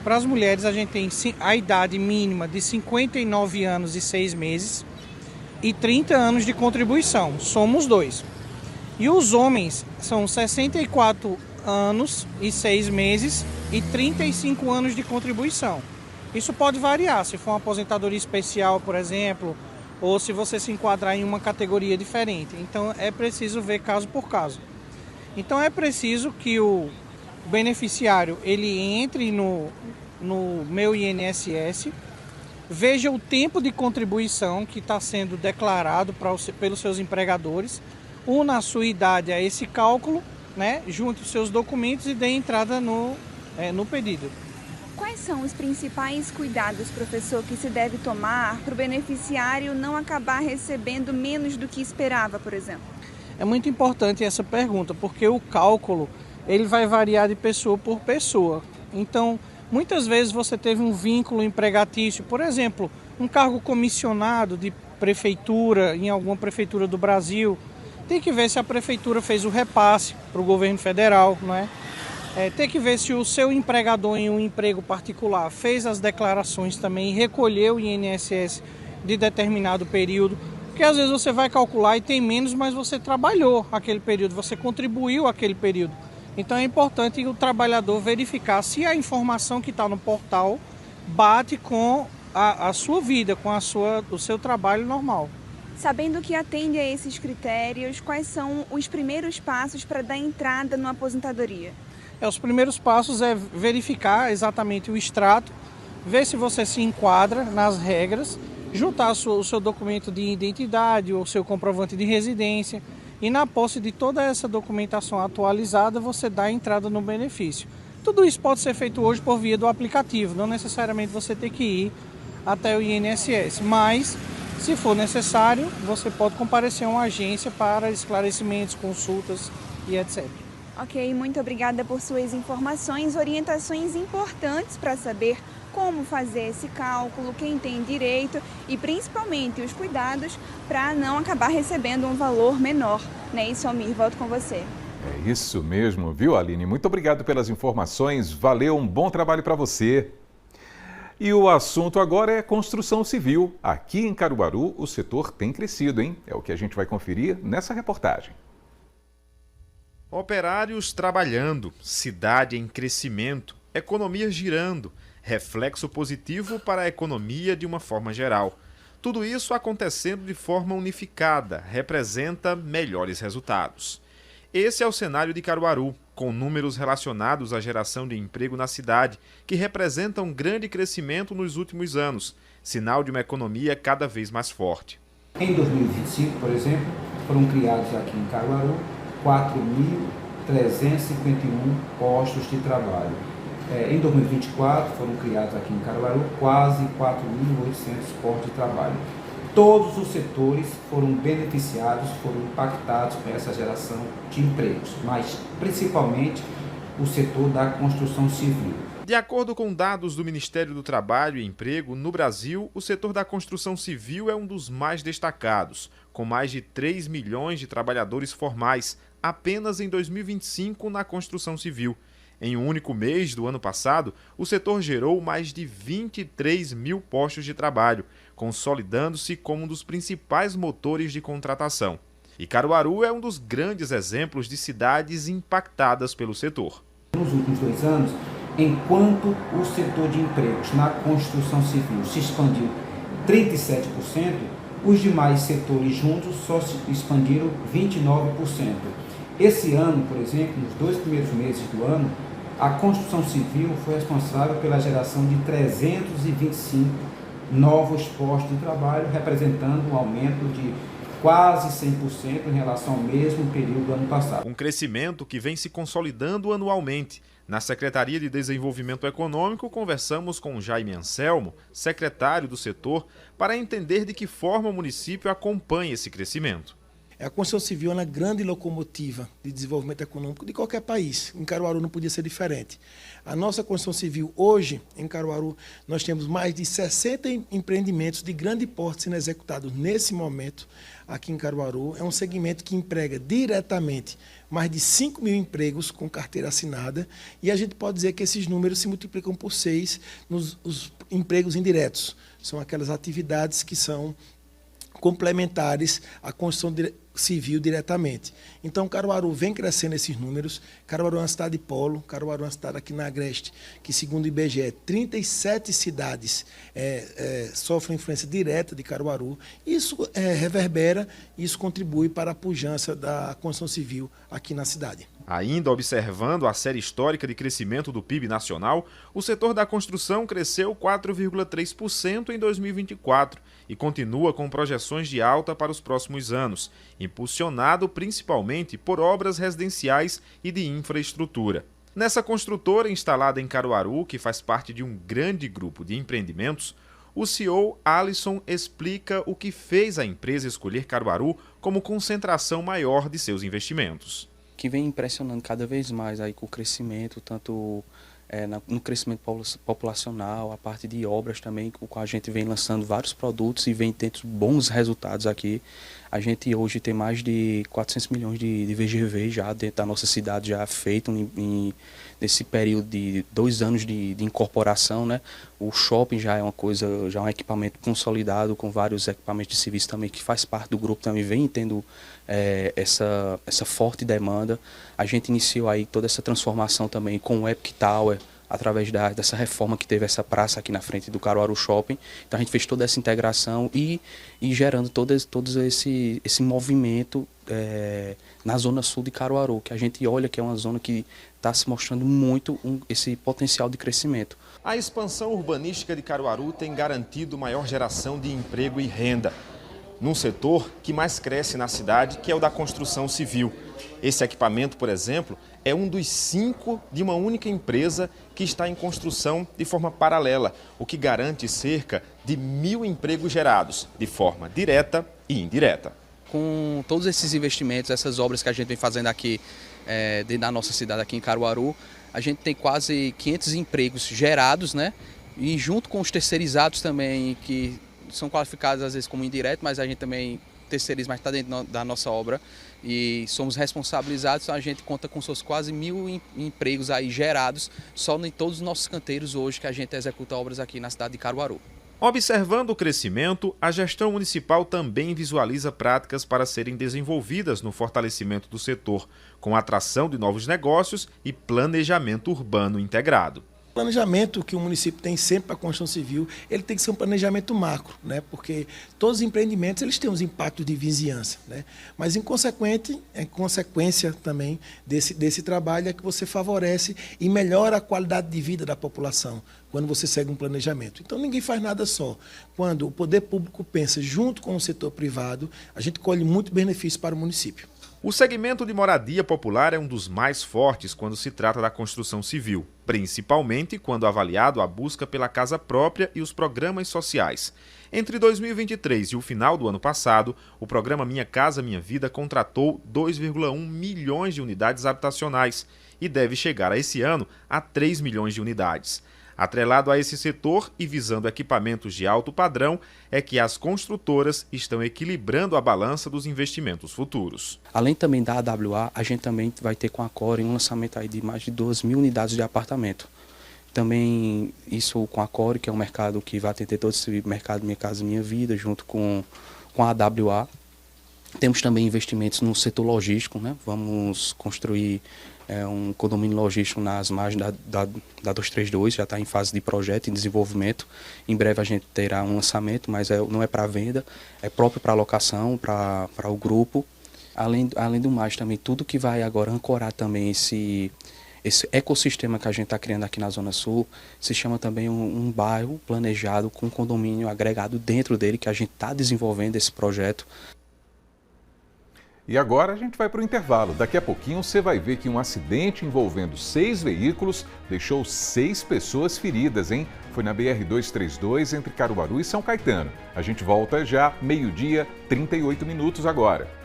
a gente tem a idade mínima de 59 anos e 6 meses e 30 anos de contribuição, somos 2. E os homens são 64 anos e 6 meses e 35 anos de contribuição. Isso pode variar, se for uma aposentadoria especial, por exemplo, ou se você se enquadrar em uma categoria diferente. Então é preciso ver caso por caso. Então é preciso que o beneficiário ele entre no meu INSS, veja o tempo de contribuição que está sendo declarado pelos seus empregadores, una a sua idade a esse cálculo, né, junte os seus documentos e dê entrada no pedido. Quais são os principais cuidados, professor, que se deve tomar para o beneficiário não acabar recebendo menos do que esperava, por exemplo? É muito importante essa pergunta, porque o cálculo ele vai variar de pessoa por pessoa. Então, muitas vezes você teve um vínculo empregatício, por exemplo, um cargo comissionado de prefeitura, em alguma prefeitura do Brasil. Tem que ver se a prefeitura fez o repasse para o governo federal, não é? Tem que ver se o seu empregador em um emprego particular fez as declarações também e recolheu o INSS de determinado período. Porque às vezes você vai calcular e tem menos, mas você trabalhou aquele período, você contribuiu aquele período. Então é importante o trabalhador verificar se a informação que está no portal bate com a sua vida, com o seu trabalho normal. Sabendo que atende a esses critérios, quais são os primeiros passos para dar entrada na aposentadoria? Os primeiros passos é verificar exatamente o extrato, ver se você se enquadra nas regras, juntar o seu documento de identidade ou o seu comprovante de residência e na posse de toda essa documentação atualizada você dá a entrada no benefício. Tudo isso pode ser feito hoje por via do aplicativo, não necessariamente você tem que ir até o INSS, mas se for necessário, você pode comparecer a uma agência para esclarecimentos, consultas e etc. Ok, muito obrigada por suas informações, orientações importantes para saber como fazer esse cálculo, quem tem direito e principalmente os cuidados para não acabar recebendo um valor menor. Não é isso, Almir? Volto com você. É isso mesmo, viu, Aline? Muito obrigado pelas informações, valeu, um bom trabalho para você. E o assunto agora é construção civil. Aqui em Caruaru, o setor tem crescido, hein? É o que a gente vai conferir nessa reportagem. Operários trabalhando, cidade em crescimento, economia girando, reflexo positivo para a economia de uma forma geral. Tudo isso acontecendo de forma unificada representa melhores resultados. Esse é o cenário de Caruaru, com números relacionados à geração de emprego na cidade, que representa um grande crescimento nos últimos anos, sinal de uma economia cada vez mais forte. Em 2025, por exemplo, foram criados aqui em Caruaru 4.351 postos de trabalho. Em 2024, foram criados aqui em Caruaru quase 4.800 postos de trabalho. Todos os setores foram beneficiados, foram impactados com essa geração de empregos, mas principalmente o setor da construção civil. De acordo com dados do Ministério do Trabalho e Emprego, no Brasil, o setor da construção civil é um dos mais destacados, com mais de 3 milhões de trabalhadores formais apenas em 2025 na construção civil. Em um único mês do ano passado, o setor gerou mais de 23 mil postos de trabalho, consolidando-se como um dos principais motores de contratação. E Caruaru é um dos grandes exemplos de cidades impactadas pelo setor. Nos últimos 2 anos, enquanto o setor de empregos na construção civil se expandiu 37%, os demais setores juntos só se expandiram 29%. Esse ano, por exemplo, nos 2 primeiros meses do ano, a construção civil foi responsável pela geração de 325 novos postos de trabalho, representando um aumento de quase 100% em relação ao mesmo período do ano passado. Um crescimento que vem se consolidando anualmente. Na Secretaria de Desenvolvimento Econômico, conversamos com Jaime Anselmo, secretário do setor, para entender de que forma o município acompanha esse crescimento. A construção civil é uma grande locomotiva de desenvolvimento econômico de qualquer país. Em Caruaru não podia ser diferente. A nossa construção civil hoje, em Caruaru, nós temos mais de 60 empreendimentos de grande porte sendo executados nesse momento aqui em Caruaru. É um segmento que emprega diretamente mais de 5 mil empregos com carteira assinada, e a gente pode dizer que esses números se multiplicam por 6 nos empregos indiretos. São aquelas atividades que são complementares à construção civil diretamente. Então, Caruaru vem crescendo esses números. Caruaru é uma cidade polo, Caruaru é uma cidade aqui na Agreste, que segundo o IBGE, 37 cidades sofrem influência direta de Caruaru. Isso reverbera, isso contribui para a pujança da construção civil aqui na cidade. Ainda observando a série histórica de crescimento do PIB nacional, o setor da construção cresceu 4,3% em 2024 e continua com projeções de alta para os próximos anos, impulsionado principalmente por obras residenciais e de infraestrutura. Nessa construtora instalada em Caruaru, que faz parte de um grande grupo de empreendimentos, o CEO Alisson explica o que fez a empresa escolher Caruaru como concentração maior de seus investimentos. Que vem impressionando cada vez mais aí com o crescimento, tanto no crescimento populacional, a parte de obras também, com a gente vem lançando vários produtos e vem tendo bons resultados aqui. A gente hoje tem mais de 400 milhões de VGV já dentro da nossa cidade, já feito nesse período de 2 anos de incorporação, né? O shopping já é uma coisa, já é um equipamento consolidado com vários equipamentos de serviço também que faz parte do grupo, também vem tendo essa forte demanda. A gente iniciou aí toda essa transformação também com o Epic Tower, através dessa reforma que teve essa praça aqui na frente do Caruaru Shopping. Então a gente fez toda essa integração e gerando todo esse movimento na zona sul de Caruaru, que a gente olha que é uma zona que está se mostrando muito esse potencial de crescimento. A expansão urbanística de Caruaru tem garantido maior geração de emprego e renda, num setor que mais cresce na cidade, que é o da construção civil. Esse equipamento, por exemplo, é um dos 5 de uma única empresa que está em construção de forma paralela, o que garante cerca de 1.000 empregos gerados, de forma direta e indireta. Com todos esses investimentos, essas obras que a gente vem fazendo aqui dentro da nossa cidade, aqui em Caruaru, a gente tem quase 500 empregos gerados, né? E junto com os terceirizados também, que são qualificados às vezes como indireto, mas a gente também terceiriza, mas está dentro da nossa obra e somos responsabilizados, então a gente conta com seus quase 1.000 empregos aí gerados só em todos os nossos canteiros hoje que a gente executa obras aqui na cidade de Caruaru. Observando o crescimento, a gestão municipal também visualiza práticas para serem desenvolvidas no fortalecimento do setor, com atração de novos negócios e planejamento urbano integrado. planejamento que o município tem sempre para a construção civil, ele tem que ser um planejamento macro, né? Porque todos os empreendimentos eles têm os impactos de vizinhança, né? Mas em consequência também desse trabalho é que você favorece e melhora a qualidade de vida da população quando você segue um planejamento. Então ninguém faz nada só. Quando o poder público pensa junto com o setor privado, a gente colhe muito benefício para o município. O segmento de moradia popular é um dos mais fortes quando se trata da construção civil, principalmente quando avaliado a busca pela casa própria e os programas sociais. Entre 2023 e o final do ano passado, o programa Minha Casa Minha Vida contratou 2,1 milhões de unidades habitacionais e deve chegar a esse ano a 3 milhões de unidades. Atrelado a esse setor e visando equipamentos de alto padrão, é que as construtoras estão equilibrando a balança dos investimentos futuros. Além também da AWA, a gente também vai ter com a Core um lançamento aí de mais de 2.000 unidades de apartamento. Também isso com a Core, que é um mercado que vai atender todo esse mercado Minha Casa Minha Vida, junto com a AWA. Temos também investimentos no setor logístico, né? Vamos construir um condomínio logístico nas margens da 232, já está em fase de projeto e desenvolvimento. Em breve a gente terá um lançamento, mas não é para venda, é próprio para locação, para o grupo. Além do mais, também tudo que vai agora ancorar também esse ecossistema que a gente está criando aqui na Zona Sul, se chama também um bairro planejado com condomínio agregado dentro dele, que a gente está desenvolvendo esse projeto. E agora a gente vai para o intervalo. Daqui a pouquinho você vai ver que um acidente envolvendo 6 veículos deixou 6 pessoas feridas, hein? Foi na BR-232 entre Caruaru e São Caetano. A gente volta já, 12h, 38 minutos agora.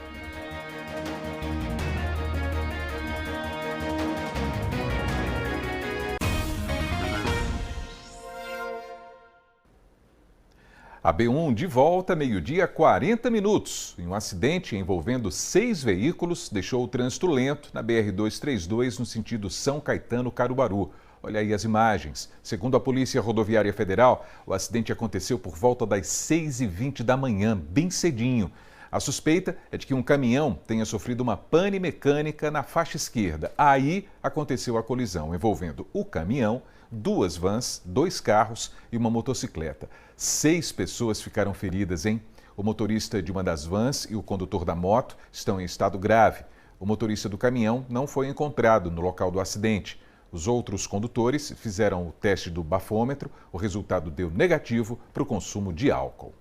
A B1 de volta, 12h, 40 minutos. Um acidente envolvendo 6 veículos deixou o trânsito lento na BR-232 no sentido São Caetano-Caruaru. Olha aí as imagens. Segundo a Polícia Rodoviária Federal, o acidente aconteceu por volta das 6h20 da manhã, bem cedinho. A suspeita é de que um caminhão tenha sofrido uma pane mecânica na faixa esquerda. Aí aconteceu a colisão envolvendo o caminhão, 2 vans, 2 carros e uma motocicleta. 6 pessoas ficaram feridas, hein? O motorista de uma das vans e o condutor da moto estão em estado grave. O motorista do caminhão não foi encontrado no local do acidente. Os outros condutores fizeram o teste do bafômetro. O resultado deu negativo para o consumo de álcool.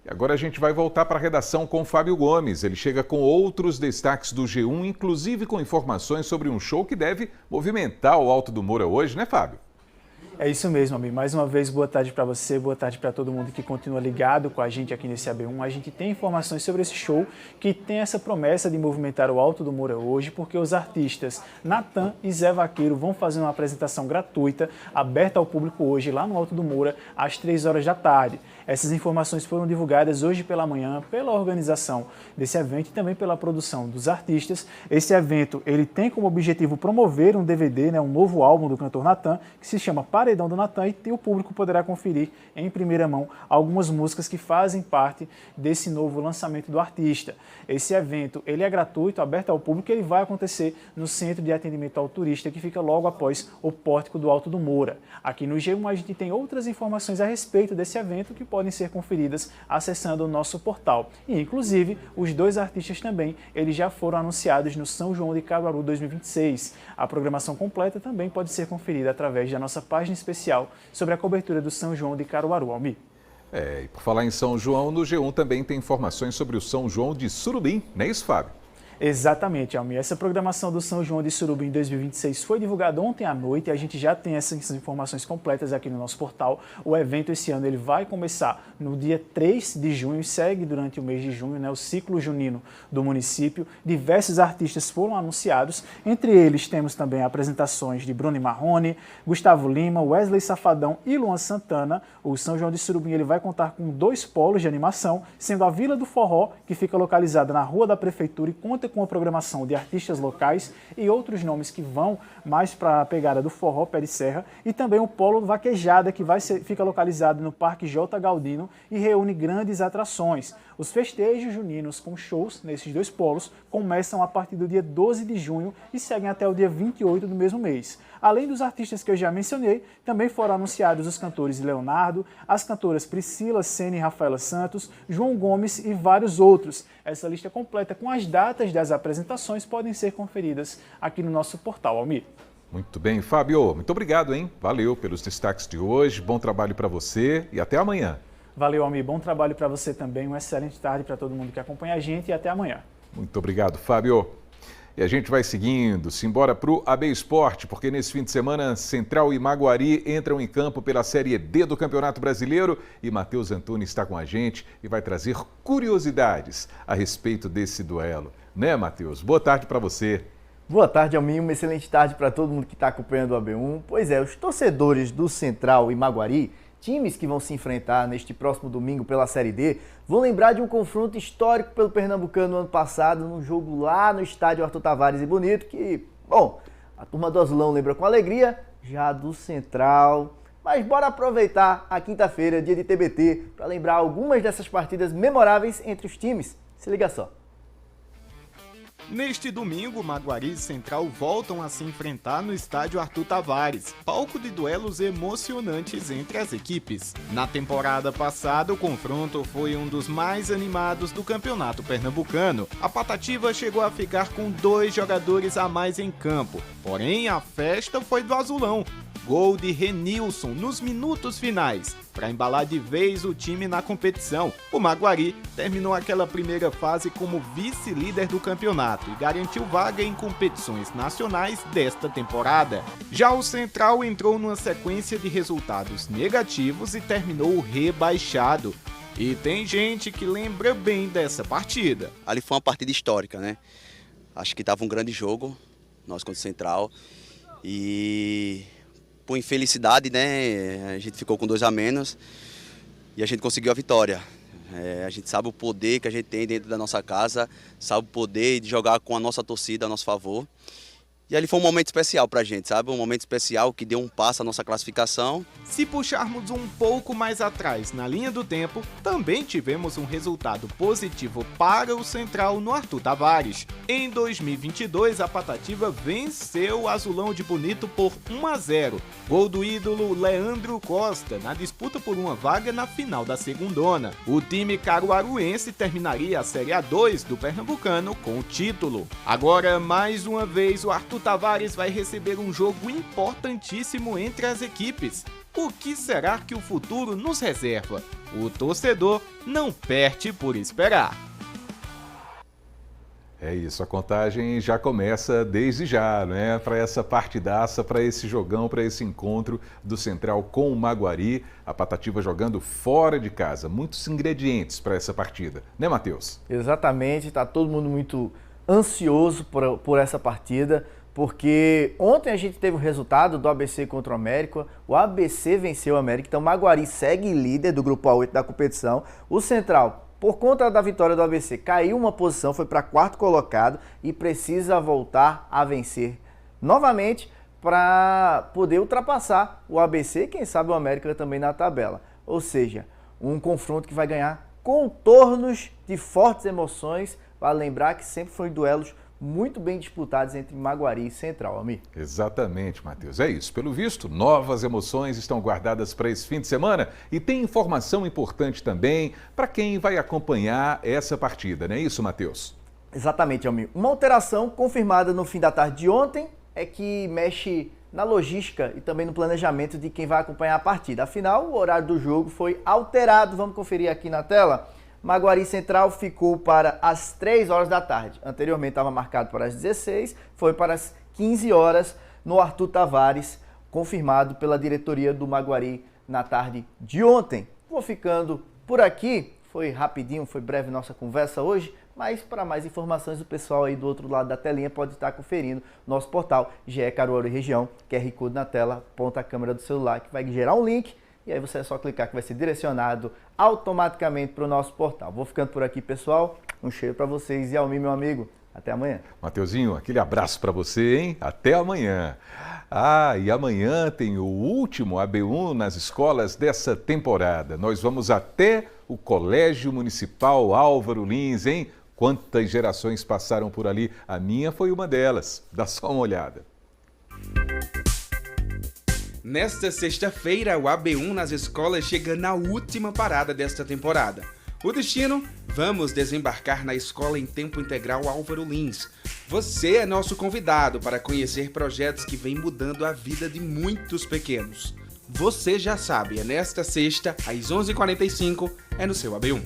E agora a gente vai voltar para a redação com o Fábio Gomes. Ele chega com outros destaques do G1, inclusive com informações sobre um show que deve movimentar o Alto do Moura hoje, né, Fábio? É isso mesmo, amigo. Mais uma vez, boa tarde para você, boa tarde para todo mundo que continua ligado com a gente aqui nesse AB1. A gente tem informações sobre esse show que tem essa promessa de movimentar o Alto do Moura hoje, porque os artistas Natan e Zé Vaqueiro vão fazer uma apresentação gratuita, aberta ao público hoje, lá no Alto do Moura, às 3h da tarde. Essas informações foram divulgadas hoje pela manhã pela organização desse evento e também pela produção dos artistas. Esse evento ele tem como objetivo promover um DVD, um novo álbum do cantor Natan, que se chama Paredão do Natan, e o público poderá conferir em primeira mão algumas músicas que fazem parte desse novo lançamento do artista. Esse evento ele é gratuito, aberto ao público, e ele vai acontecer no Centro de Atendimento ao Turista, que fica logo após o pórtico do Alto do Moura. Aqui no G1 a gente tem outras informações a respeito desse evento que podem ser conferidas acessando o nosso portal. E, inclusive, os 2 artistas também, eles já foram anunciados no São João de Caruaru 2026. A programação completa também pode ser conferida através da nossa página especial sobre a cobertura do São João de Caruaru, Almir. E por falar em São João, no G1 também tem informações sobre o São João de Surubim, não é isso, Fábio? Exatamente, Almir. Essa programação do São João de Surubim 2026 foi divulgada ontem à noite e a gente já tem essas informações completas aqui no nosso portal. O evento esse ano ele vai começar no dia 3 de junho e segue durante o mês de junho, o ciclo junino do município. Diversos artistas foram anunciados, entre eles temos também apresentações de Bruno Marrone, Gustavo Lima, Wesley Safadão e Luan Santana. O São João de Surubim ele vai contar com 2 polos de animação, sendo a Vila do Forró, que fica localizada na Rua da Prefeitura e conta com a programação de artistas locais e outros nomes que vão mais para a pegada do forró pé de serra, e também o Polo Vaquejada, que fica localizado no Parque J. Galdino e reúne grandes atrações. Os festejos juninos com shows nesses dois polos começam a partir do dia 12 de junho e seguem até o dia 28 do mesmo mês. Além dos artistas que eu já mencionei, também foram anunciados os cantores Leonardo, as cantoras Priscila, Sene e Rafaela Santos, João Gomes e vários outros. Essa lista completa com as datas das apresentações podem ser conferidas aqui no nosso portal, Almir. Muito bem, Fábio. Muito obrigado, hein? Valeu pelos destaques de hoje. Bom trabalho para você e até amanhã. Valeu, Almir. Bom trabalho para você também. Uma excelente tarde para todo mundo que acompanha a gente e até amanhã. Muito obrigado, Fábio. E a gente vai seguindo, simbora para o AB Esporte, porque nesse fim de semana Central e Maguari entram em campo pela Série D do Campeonato Brasileiro e Matheus Antunes está com a gente e vai trazer curiosidades a respeito desse duelo. Né, Matheus? Boa tarde para você. Boa tarde, Almir. Uma excelente tarde para todo mundo que está acompanhando o AB1. Pois é, os torcedores do Central e Maguari, times que vão se enfrentar neste próximo domingo pela Série D, vão lembrar de um confronto histórico pelo Pernambucano no ano passado, num jogo lá no estádio Arthur Tavares e Bonito, que, bom, a turma do Azulão lembra com alegria, já do Central. Mas bora aproveitar a quinta-feira, dia de TBT, para lembrar algumas dessas partidas memoráveis entre os times. Se liga só. Neste domingo, Maguari e Central voltam a se enfrentar no estádio Arthur Tavares, palco de duelos emocionantes entre as equipes. Na temporada passada, o confronto foi um dos mais animados do campeonato pernambucano. A Patativa chegou a ficar com 2 jogadores a mais em campo, porém a festa foi do Azulão. Gol de Renilson nos minutos finais, para embalar de vez o time na competição. O Maguari terminou aquela primeira fase como vice-líder do campeonato e garantiu vaga em competições nacionais desta temporada. Já o Central entrou numa sequência de resultados negativos e terminou rebaixado. E tem gente que lembra bem dessa partida. Ali foi uma partida histórica, né? Acho que estava um grande jogo, nós contra o Central, e por infelicidade, né, a gente ficou com 2 a menos e a gente conseguiu a vitória. A gente sabe o poder que a gente tem dentro da nossa casa, sabe o poder de jogar com a nossa torcida a nosso favor. E ali foi um momento especial pra gente, sabe? Um momento especial que deu um passo à nossa classificação. Se puxarmos um pouco mais atrás na linha do tempo, também tivemos um resultado positivo para o Central no Arthur Tavares. Em 2022, a Patativa venceu o Azulão de Bonito por 1-0. Gol do ídolo Leandro Costa, na disputa por uma vaga na final da segundona. O time caruaruense terminaria a Série A2 do Pernambucano com o título. Agora, mais uma vez, o Arthur Tavares vai receber um jogo importantíssimo entre as equipes. O que será que o futuro nos reserva? O torcedor não perde por esperar. É isso, a contagem já começa desde já, né? Para essa partidaça, para esse jogão, para esse encontro do Central com o Maguari, a Patativa jogando fora de casa. Muitos ingredientes para essa partida, né, Matheus? Exatamente, está todo mundo muito ansioso por essa partida, porque ontem a gente teve o resultado do ABC contra o América, o ABC venceu o América, então o Maguari segue líder do grupo A8 da competição, o Central, por conta da vitória do ABC, caiu uma posição, foi para 4º colocado e precisa voltar a vencer novamente para poder ultrapassar o ABC e quem sabe o América também na tabela. Ou seja, um confronto que vai ganhar contornos de fortes emoções. Vale lembrar que sempre foram duelos muito bem disputados entre Maguari e Central, Almir. Exatamente, Matheus. É isso. Pelo visto, novas emoções estão guardadas para esse fim de semana e tem informação importante também para quem vai acompanhar essa partida, não é isso, Matheus? Exatamente, Almir. Uma alteração confirmada no fim da tarde de ontem é que mexe na logística e também no planejamento de quem vai acompanhar a partida. Afinal, o horário do jogo foi alterado. Vamos conferir aqui na tela. Maguari Central ficou para as 3 horas da tarde. Anteriormente estava marcado para as 16, foi para as 15 horas no Arthur Tavares, confirmado pela diretoria do Maguari na tarde de ontem. Vou ficando por aqui, foi rapidinho, foi breve nossa conversa hoje, mas para mais informações o pessoal aí do outro lado da telinha pode estar conferindo nosso portal GE Caruaru e Região, QR Code na tela, aponta a câmera do celular que vai gerar um link. E aí você é só clicar que vai ser direcionado automaticamente para o nosso portal. Vou ficando por aqui, pessoal. Um cheiro para vocês e Almir, meu amigo. Até amanhã. Mateuzinho, aquele abraço para você, hein? Até amanhã. Ah, e amanhã tem o último AB1 nas escolas dessa temporada. Nós vamos até o Colégio Municipal Álvaro Lins, hein? Quantas gerações passaram por ali? A minha foi uma delas. Dá só uma olhada. Nesta sexta-feira, o AB1 nas escolas chega na última parada desta temporada. O destino? Vamos desembarcar na Escola em Tempo Integral Álvaro Lins. Você é nosso convidado para conhecer projetos que vêm mudando a vida de muitos pequenos. Você já sabe, é nesta sexta, às 11h45, é no seu AB1.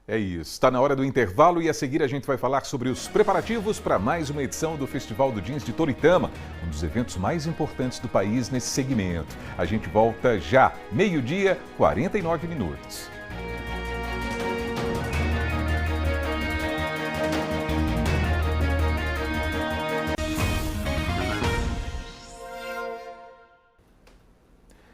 É isso, está na hora do intervalo e a seguir a gente vai falar sobre os preparativos para mais uma edição do Festival do Jeans de Toritama, um dos eventos mais importantes do país nesse segmento. A gente volta já, 12h, 49 minutos.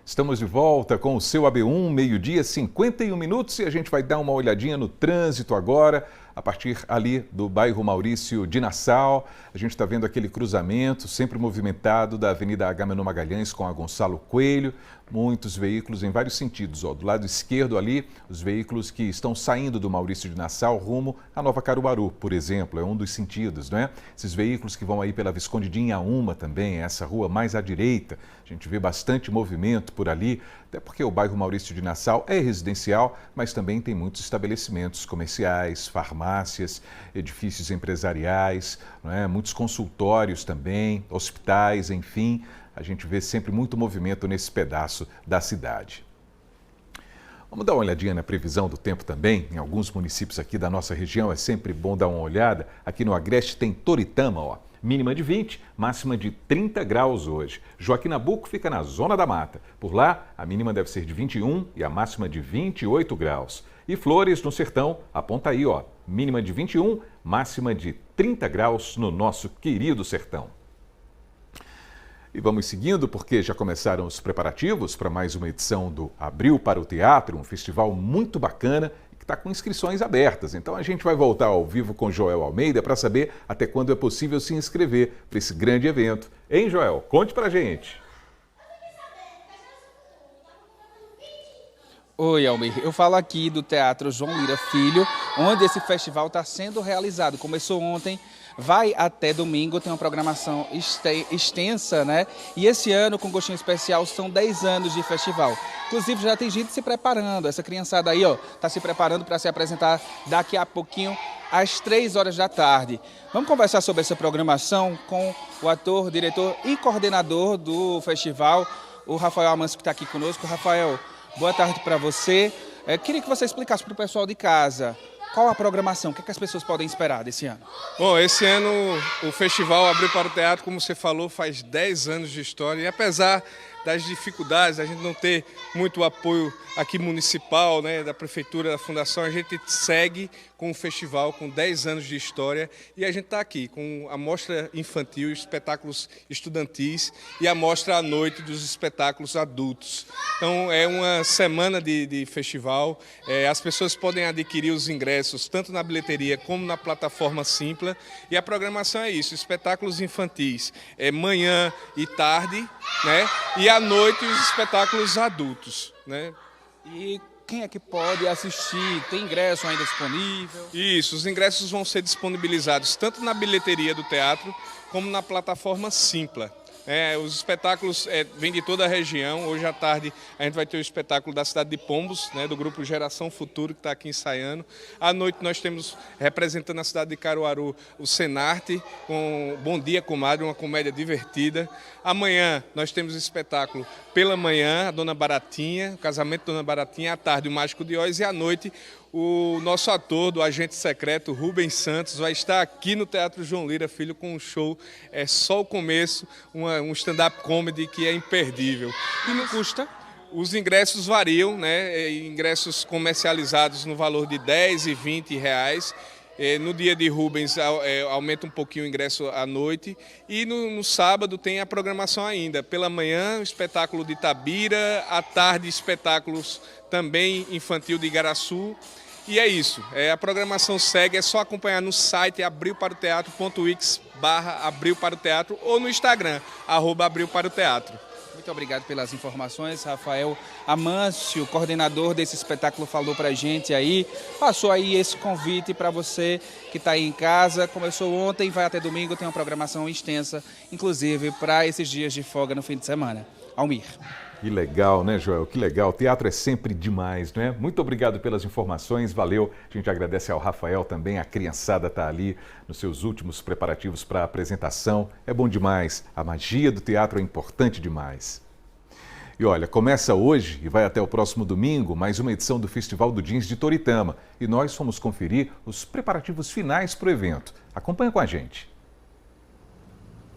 Estamos de volta com o seu AB1, 12h, 51 minutos, e a gente vai dar uma olhadinha no trânsito agora, a partir ali do bairro Maurício de Nassau. A gente está vendo aquele cruzamento sempre movimentado da Avenida Agamenon Magalhães com a Gonçalo Coelho. Muitos veículos em vários sentidos. Do lado esquerdo ali, os veículos que estão saindo do Maurício de Nassau rumo à Nova Caruaru, por exemplo, é um dos sentidos, não é? Esses veículos que vão aí pela Visconde de Inhaúma também, essa rua mais à direita, a gente vê bastante movimento por ali, até porque o bairro Maurício de Nassau é residencial, mas também tem muitos estabelecimentos comerciais, farmácias, edifícios empresariais, não é? Muitos consultórios também, hospitais, enfim. A gente vê sempre muito movimento nesse pedaço da cidade. Vamos dar uma olhadinha na previsão do tempo também. Em alguns municípios aqui da nossa região é sempre bom dar uma olhada. Aqui no Agreste tem Toritama, ó. Mínima de 20, máxima de 30 graus hoje. Joaquim Nabuco fica na Zona da Mata. Por lá, a mínima deve ser de 21 e a máxima de 28 graus. E Flores, no Sertão, aponta aí, ó. Mínima de 21, máxima de 30 graus no nosso querido sertão. E vamos seguindo porque já começaram os preparativos para mais uma edição do Abril para o Teatro, um festival muito bacana e que está com inscrições abertas. Então a gente vai voltar ao vivo com Joel Almeida para saber até quando é possível se inscrever para esse grande evento. Hein, Joel? Conte pra gente. Oi, Almir. Eu falo aqui do Teatro João Lira Filho, onde esse festival está sendo realizado. Começou ontem, vai até domingo, tem uma programação extensa, né? E esse ano, com gostinho especial, são 10 anos de festival. Inclusive, já tem gente se preparando. Essa criançada aí, ó, está se preparando para se apresentar daqui a pouquinho, às 3 horas da tarde. Vamos conversar sobre essa programação com o ator, diretor e coordenador do festival, o Rafael Amâncio, que está aqui conosco. Rafael, boa tarde para você. Queria que você explicasse para o pessoal de casa qual a programação, o que as pessoas podem esperar desse ano. Bom, esse ano o festival Abril para o Teatro, como você falou, faz 10 anos de história. E apesar das dificuldades, a gente não ter muito apoio aqui municipal, né, da prefeitura, da fundação, a gente segue com o festival com 10 anos de história e a gente está aqui com a mostra infantil, espetáculos estudantis e a mostra à noite dos espetáculos adultos. Então é uma semana de festival, as pessoas podem adquirir os ingressos tanto na bilheteria como na plataforma Simpla e a programação é isso, espetáculos infantis, manhã e tarde, né, e à noite os espetáculos adultos, né? E quem é que pode assistir? Tem ingresso ainda disponível? Isso, os ingressos vão ser disponibilizados tanto na bilheteria do teatro como na plataforma Simpla. Os espetáculos vêm de toda a região. Hoje à tarde a gente vai ter o espetáculo da cidade de Pombos, né, do grupo Geração Futuro, que está aqui ensaiando. À noite nós temos, representando a cidade de Caruaru, o Senarte, com Bom Dia, Comadre, uma comédia divertida. Amanhã nós temos o espetáculo pela manhã, a Dona Baratinha, o casamento da Dona Baratinha, à tarde o Mágico de Oz e à noite o nosso ator do Agente Secreto, Rubens Santos, vai estar aqui no Teatro João Lira Filho com um show, é só o começo, um stand-up comedy que é imperdível. E não custa? Os ingressos variam, né? Ingressos comercializados no valor de R$10 e R$20, No dia de Rubens aumenta um pouquinho o ingresso à noite e no sábado tem a programação ainda. Pela manhã, o espetáculo de Itabira, à tarde, espetáculos também infantil de Igaraçu. E é isso, a programação segue, é só acompanhar no site abrilparoteatro.wix/abrilparoteatro ou no Instagram, @abrilparoteatro. Muito obrigado pelas informações, Rafael. Amâncio, coordenador desse espetáculo, falou pra gente aí, passou aí esse convite para você que está aí em casa. Começou ontem, vai até domingo, tem uma programação extensa, inclusive para esses dias de folga no fim de semana. Almir. Que legal, né, Joel? Que legal. O teatro é sempre demais, né? Muito obrigado pelas informações, valeu. A gente agradece ao Rafael também, a criançada está ali nos seus últimos preparativos para a apresentação. É bom demais. A magia do teatro é importante demais. E olha, começa hoje e vai até o próximo domingo mais uma edição do Festival do Jeans de Toritama. E nós fomos conferir os preparativos finais para o evento. Acompanha com a gente.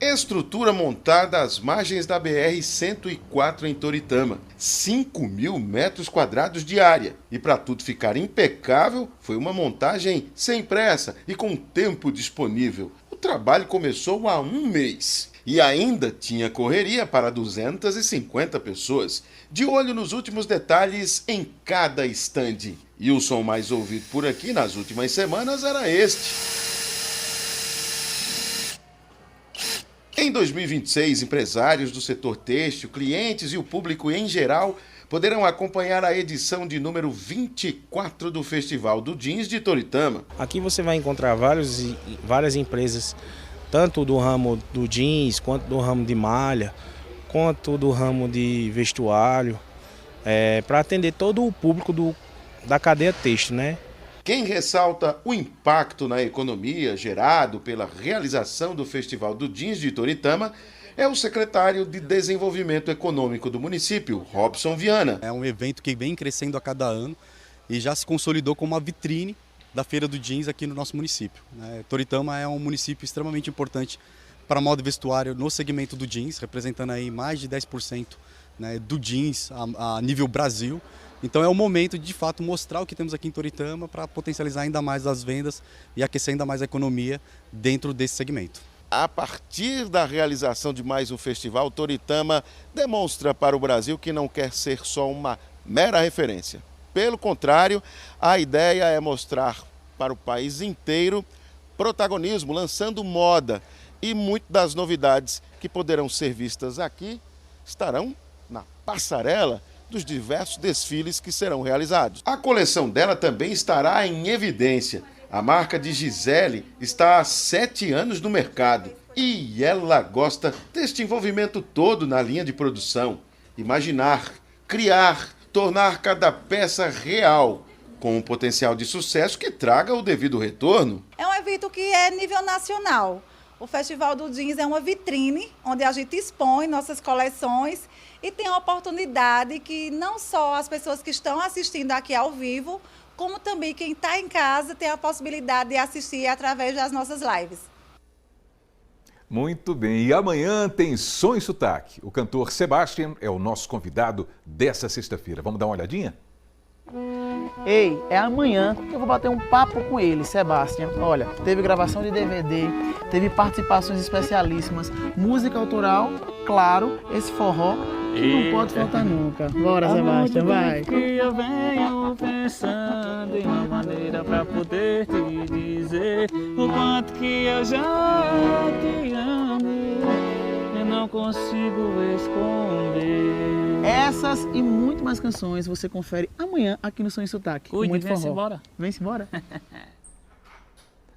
Estrutura montada às margens da BR-104 em Toritama. 5.000 metros quadrados de área. E para tudo ficar impecável, foi uma montagem sem pressa e com tempo disponível. O trabalho começou há um mês. E ainda tinha correria para 250 pessoas, de olho nos últimos detalhes em cada estande. E o som mais ouvido por aqui nas últimas semanas era este. Em 2026, empresários do setor têxtil, clientes e o público em geral poderão acompanhar a edição de número 24 do Festival do Jeans de Toritama. Aqui você vai encontrar várias empresas, tanto do ramo do jeans, quanto do ramo de malha, quanto do ramo de vestuário, para atender todo o público da cadeia têxtil, né? Quem ressalta o impacto na economia gerado pela realização do Festival do Jeans de Toritama é o secretário de Desenvolvimento Econômico do município, Robson Viana. É um evento que vem crescendo a cada ano e já se consolidou como uma vitrine da Feira do Jeans aqui no nosso município. Toritama é um município extremamente importante para a moda e vestuário no segmento do jeans, representando aí mais de 10% do jeans a nível Brasil. Então é o momento de fato mostrar o que temos aqui em Toritama para potencializar ainda mais as vendas e aquecer ainda mais a economia dentro desse segmento. A partir da realização de mais um festival, Toritama demonstra para o Brasil que não quer ser só uma mera referência. Pelo contrário, a ideia é mostrar para o país inteiro protagonismo, lançando moda. E muitas das novidades que poderão ser vistas aqui estarão na passarela dos diversos desfiles que serão realizados. A coleção dela também estará em evidência. A marca de Gisele está há 7 anos no mercado e ela gosta deste envolvimento todo na linha de produção. Imaginar, criar, tornar cada peça real, com um potencial de sucesso que traga o devido retorno. É um evento que é nível nacional. O Festival do Jeans é uma vitrine onde a gente expõe nossas coleções e tem a oportunidade que não só as pessoas que estão assistindo aqui ao vivo, como também quem está em casa tem a possibilidade de assistir através das nossas lives. Muito bem, e amanhã tem Som e Sotaque. O cantor Sebastian é o nosso convidado dessa sexta-feira. Vamos dar uma olhadinha? Ei, é amanhã que eu vou bater um papo com ele, Sebastian. Olha, teve gravação de DVD, teve participações especialíssimas, música autoral, claro, esse forró que não pode faltar nunca. Bora, Sebastian, vai. Que eu venho pensando em uma maneira pra poder te dizer o quanto que eu já te amo, eu não consigo esconder. Essas e muito mais canções você confere amanhã aqui no Som e Sotaque. Vem-se embora. Vem-se embora.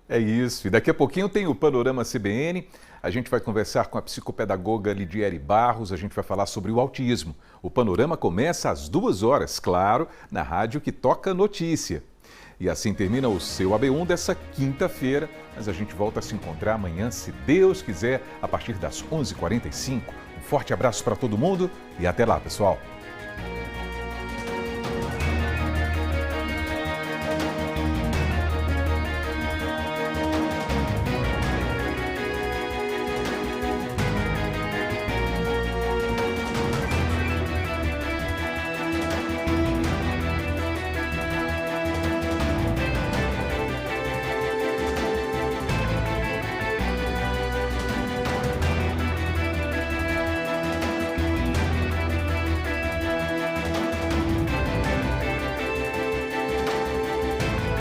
É isso. E daqui a pouquinho tem o Panorama CBN. A gente vai conversar com a psicopedagoga Lidiere Barros. A gente vai falar sobre o autismo. O Panorama começa às 2h, claro, na rádio que toca notícia. E assim termina o seu AB1 dessa quinta-feira. Mas a gente volta a se encontrar amanhã, se Deus quiser, a partir das 11h45. Um forte abraço para todo mundo e até lá, pessoal.